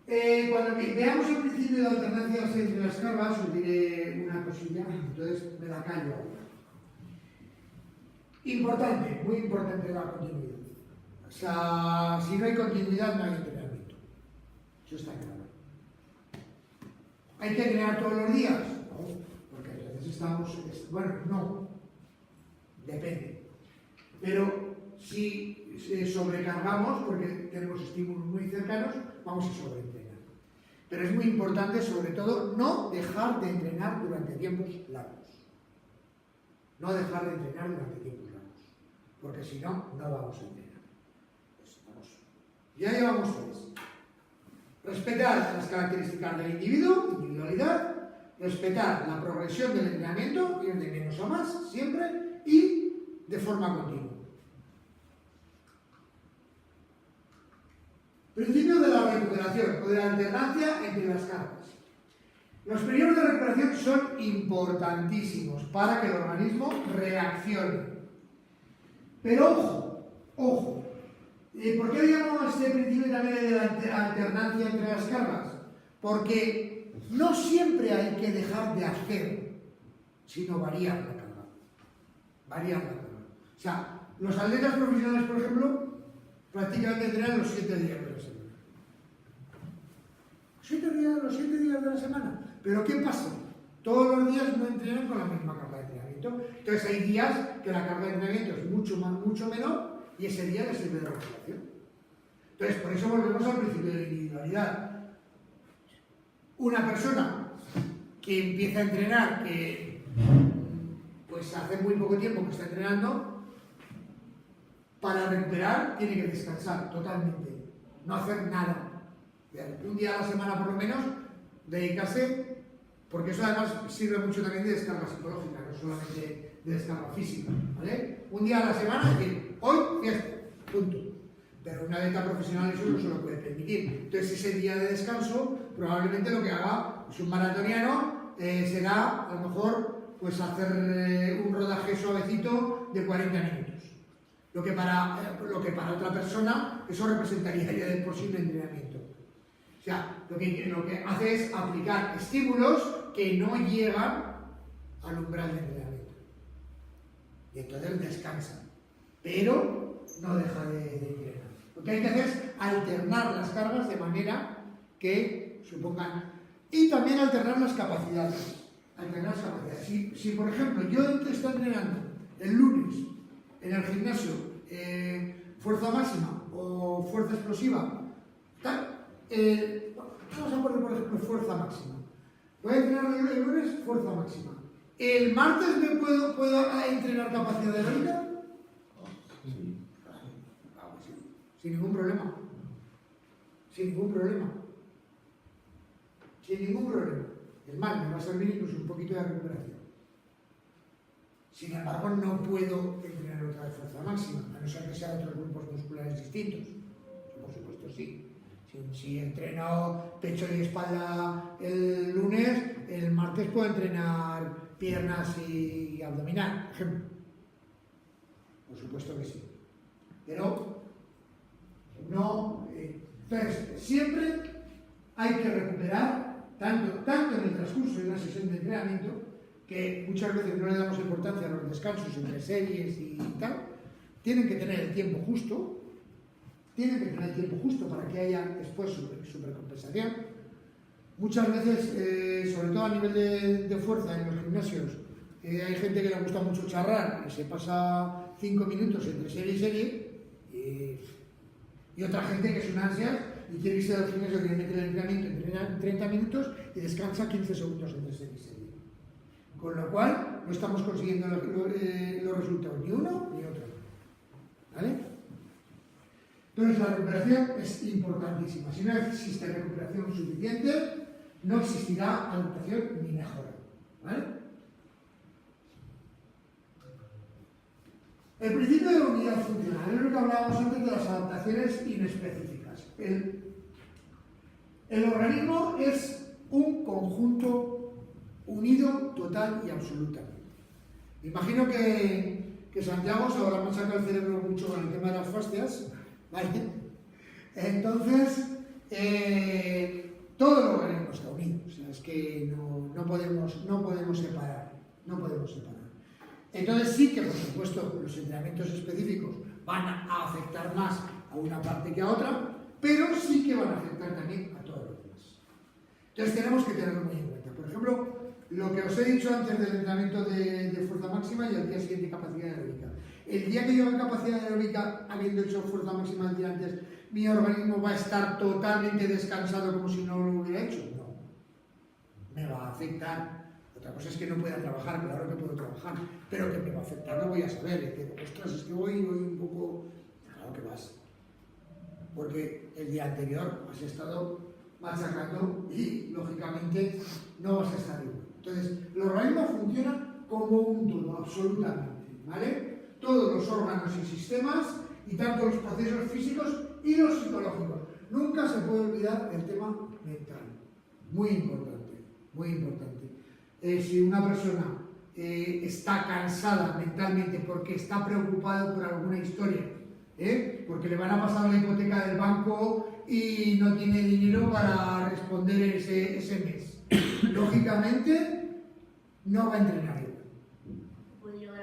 Cuando veamos el principio de alternancia entre las cargas, os diré una cosilla, entonces me la callo ahora. Importante, muy importante la continuidad. O sea, si no hay continuidad, no hay entrenamiento. Eso está claro. ¿Hay que entrenar todos los días? No, porque a veces estamos... Bueno, no. Depende. Pero si sobrecargamos, porque tenemos estímulos muy cercanos, vamos a sobreentrenar. Pero es muy importante, sobre todo, no dejar de entrenar durante tiempos largos. No dejar de entrenar durante tiempos largos. Porque si no, no vamos a entrenar. Pues vamos. Ya llevamos tres. Respetar las características del individuo, individualidad. Respetar la progresión del entrenamiento, ir de menos a más, siempre, y de forma continua. Principio de la recuperación o de la alternancia entre las cargas. Los periodos de recuperación son importantísimos para que el organismo reaccione. Pero ojo, ¿por qué llamamos este principio también de la alternancia entre las cargas? Porque no siempre hay que dejar de hacer, sino variar la carga. Variar la carga. O sea, los atletas profesionales, por ejemplo, prácticamente entrenan los 7 días de la semana. Los 7 días de la semana. Pero ¿qué pasa? Todos los días no entrenan con la misma carga de entrenamiento. Entonces hay días que la carga de entrenamiento es mucho menor y ese día les sirve de recuperación. Entonces, por eso volvemos al principio de la individualidad. Una persona que empieza a entrenar, que pues hace muy poco tiempo que está entrenando, para recuperar tiene que descansar totalmente, no hacer nada. Un día a la semana por lo menos, dedicarse, porque eso además sirve mucho también de descarga psicológica, no solamente de descarga física, ¿vale? Un día a la semana, decir, hoy fiesta, punto. Pero una atleta profesional eso no se lo puede permitir. Entonces ese día de descanso, probablemente lo que haga pues, un maratoniano será a lo mejor pues hacer un rodaje suavecito de 40 minutos. Lo que para otra persona eso representaría ya de por sí un entrenamiento. O sea, lo que hace es aplicar estímulos que no llegan al umbral de entrenamiento. Y entonces descansa. Pero no deja de entrenar. Lo que hay que hacer es alternar las cargas de manera que supongan... Y también alternar las capacidades. Si por ejemplo, yo estoy entrenando el lunes en el gimnasio fuerza máxima o fuerza explosiva, tal, vamos a poner por ejemplo fuerza máxima. Voy a entrenar el lunes fuerza máxima. ¿El martes me puedo entrenar capacidad aeróbica? Sí. Sin ningún problema. Sin ningún problema. Sin ningún problema. Es más, me va a servir incluso un poquito de recuperación. Sin embargo, no puedo entrenar otra vez fuerza máxima, a no ser que sean otros grupos musculares distintos. Por supuesto, sí. Si entreno pecho y espalda el lunes, el martes puedo entrenar piernas y abdominal, por ejemplo. Por supuesto que sí. Pero no. Entonces, siempre hay que recuperar, tanto en el transcurso de una sesión de entrenamiento, que muchas veces no le damos importancia a los descansos entre series y tal, tienen que tener el tiempo justo. Tienen que tener el tiempo justo para que haya después supercompensación. Muchas veces, sobre todo a nivel de fuerza en los gimnasios, hay gente que le gusta mucho charrar y se pasa 5 minutos entre serie y serie, y otra gente que es una ansia y quiere irse al gimnasio, quiere meter el entrenamiento, entrena 30 minutos y descansa 15 segundos entre serie y serie. Con lo cual, no estamos consiguiendo los resultados, ni uno ni otro. ¿Vale? Entonces la recuperación es importantísima. Si no existe recuperación suficiente, no existirá adaptación ni mejora. ¿Vale? El principio de la unidad funcional es lo que hablábamos antes de las adaptaciones inespecíficas. El organismo es un conjunto unido total y absolutamente. Imagino que Santiago se habrá machacado el cerebro mucho con el tema de las fascias. ¿Vale? Entonces, todo el organismo está unido, o sea, es que no podemos separar, Entonces sí que, por supuesto, los entrenamientos específicos van a afectar más a una parte que a otra, pero sí que van a afectar también a todos los demás. Entonces tenemos que tenerlo muy en cuenta. Por ejemplo, lo que os he dicho antes del entrenamiento de fuerza máxima y al día siguiente capacidad aeróbica. El día que yo haga capacidad aeróbica, habiendo hecho fuerza máxima el día antes, ¿mi organismo va a estar totalmente descansado como si no lo hubiera hecho? No. Me va a afectar. Otra cosa es que no pueda trabajar, claro que puedo trabajar, pero que me va a afectar lo voy a saber. Es que, ostras, es que voy un poco... Claro que vas. Porque el día anterior has estado machacando y, lógicamente, no vas a estar igual. Entonces, el organismo funciona como un todo, absolutamente, ¿vale? Todos los órganos y sistemas, y tanto los procesos físicos y los psicológicos. Nunca se puede olvidar el tema mental. Muy importante, muy importante. Si una persona está cansada mentalmente porque está preocupado por alguna historia, porque le van a pasar la hipoteca del banco y no tiene dinero para responder ese mes, lógicamente no va a entrenar igual. ¿Puede llegar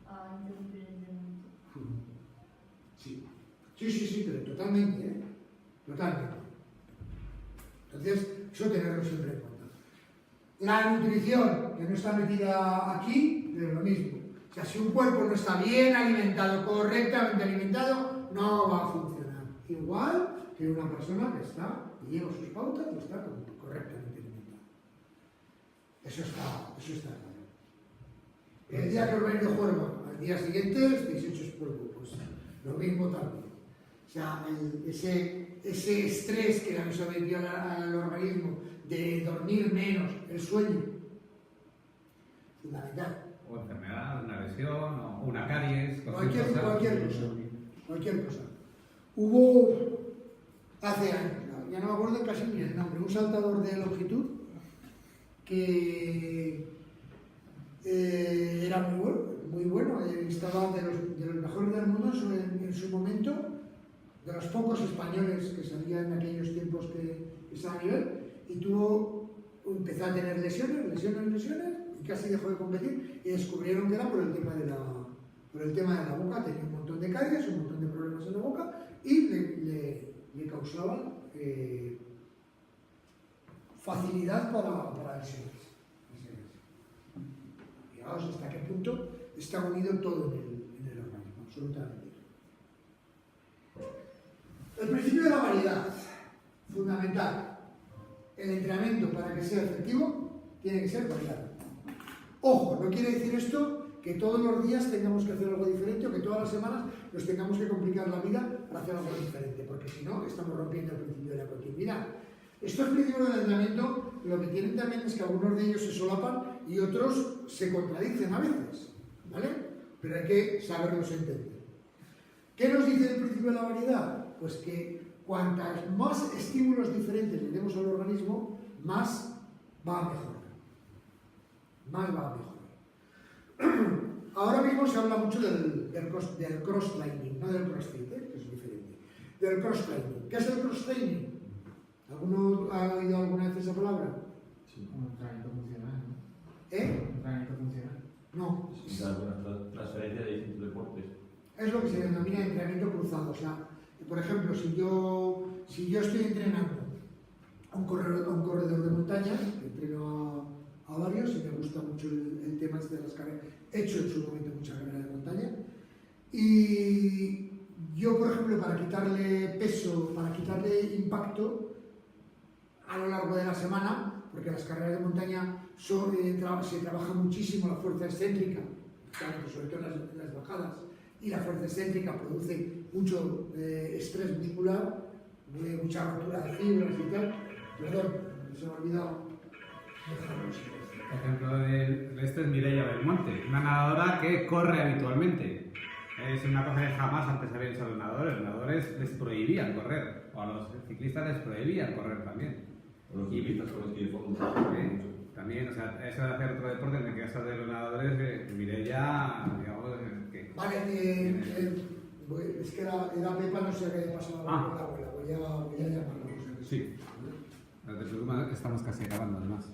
a interrumpir el entrenamiento? Sí, pero totalmente, totalmente. Entonces, eso tenerlo siempre en cuenta. La nutrición, que no está metida aquí, es lo mismo. O sea, si un cuerpo no está bien alimentado, correctamente alimentado, no va a funcionar. Igual que una persona que está y lleva sus pautas y está correctamente alimentada. Eso está claro. El día que os vais de juego, al día siguiente estáis hechos polvo, pues lo mismo también. O sea, ese estrés que le sometió al organismo de dormir menos, el sueño, fundamental. O enfermedad, una lesión, o una caries, cualquier cosa. Hubo hace años, ya no me acuerdo casi ni el nombre, un saltador de longitud que era muy bueno, estaba de los mejores del mundo en su momento, de los pocos españoles que salían en aquellos tiempos que estaba a nivel, y empezó a tener lesiones, y casi dejó de competir, y descubrieron que era por el tema de la boca, tenía un montón de caries, un montón de problemas en la boca, y le causaban facilidad para lesiones. Fijaos hasta qué punto está unido todo en el organismo, absolutamente. El principio de la variedad, fundamental. El entrenamiento, para que sea efectivo, tiene que ser variado. Ojo, no quiere decir esto que todos los días tengamos que hacer algo diferente o que todas las semanas nos tengamos que complicar la vida para hacer algo diferente, porque si no, estamos rompiendo el principio de la continuidad. Estos principios del entrenamiento lo que tienen también es que algunos de ellos se solapan y otros se contradicen a veces, ¿vale? Pero hay que saberlos entender. ¿Qué nos dice el principio de la variedad? Pues que cuantas más estímulos diferentes le demos al organismo, más va a mejorar. Más va a mejorar. Ahora mismo se habla mucho del cross-training, no del crossfit, que es diferente. Del cross-training. ¿Qué es el cross-training? ¿Alguno ha oído alguna vez esa palabra? Un entrenamiento funcional, ¿no? ¿Eh? Un entrenamiento funcional. No. Y dar alguna transferencia de distintos deportes. Es lo que se denomina entrenamiento cruzado. O sea, por ejemplo, si yo estoy entrenando a un corredor de montaña, entreno a varios y me gusta mucho el tema este de las carreras. He hecho en su momento mucha carrera de montaña. Y yo, por ejemplo, para quitarle peso, para quitarle impacto a lo largo de la semana, porque las carreras de montaña se trabaja muchísimo la fuerza excéntrica, sobre todo en las bajadas, y la fuerza excéntrica produce mucho estrés muscular, mucha rotura de fibras y tal. Perdón, se me ha olvidado dejarlo así. Por ejemplo, esto es Mireia Belmonte, una nadadora que corre habitualmente. Es una cosa que jamás antes había hecho a los nadadores. Los nadadores les prohibían correr, o a los ciclistas les prohibían correr también. O los ciclistas con los que fondo. También, o sea, eso de hacer otro deporte, en el caso de los nadadores, Mireia, digamos, que... Vale, es que era Pepa, no sé qué pasaba con la abuela, voy a llamarla. Sí, no te preocupes, estamos casi acabando además.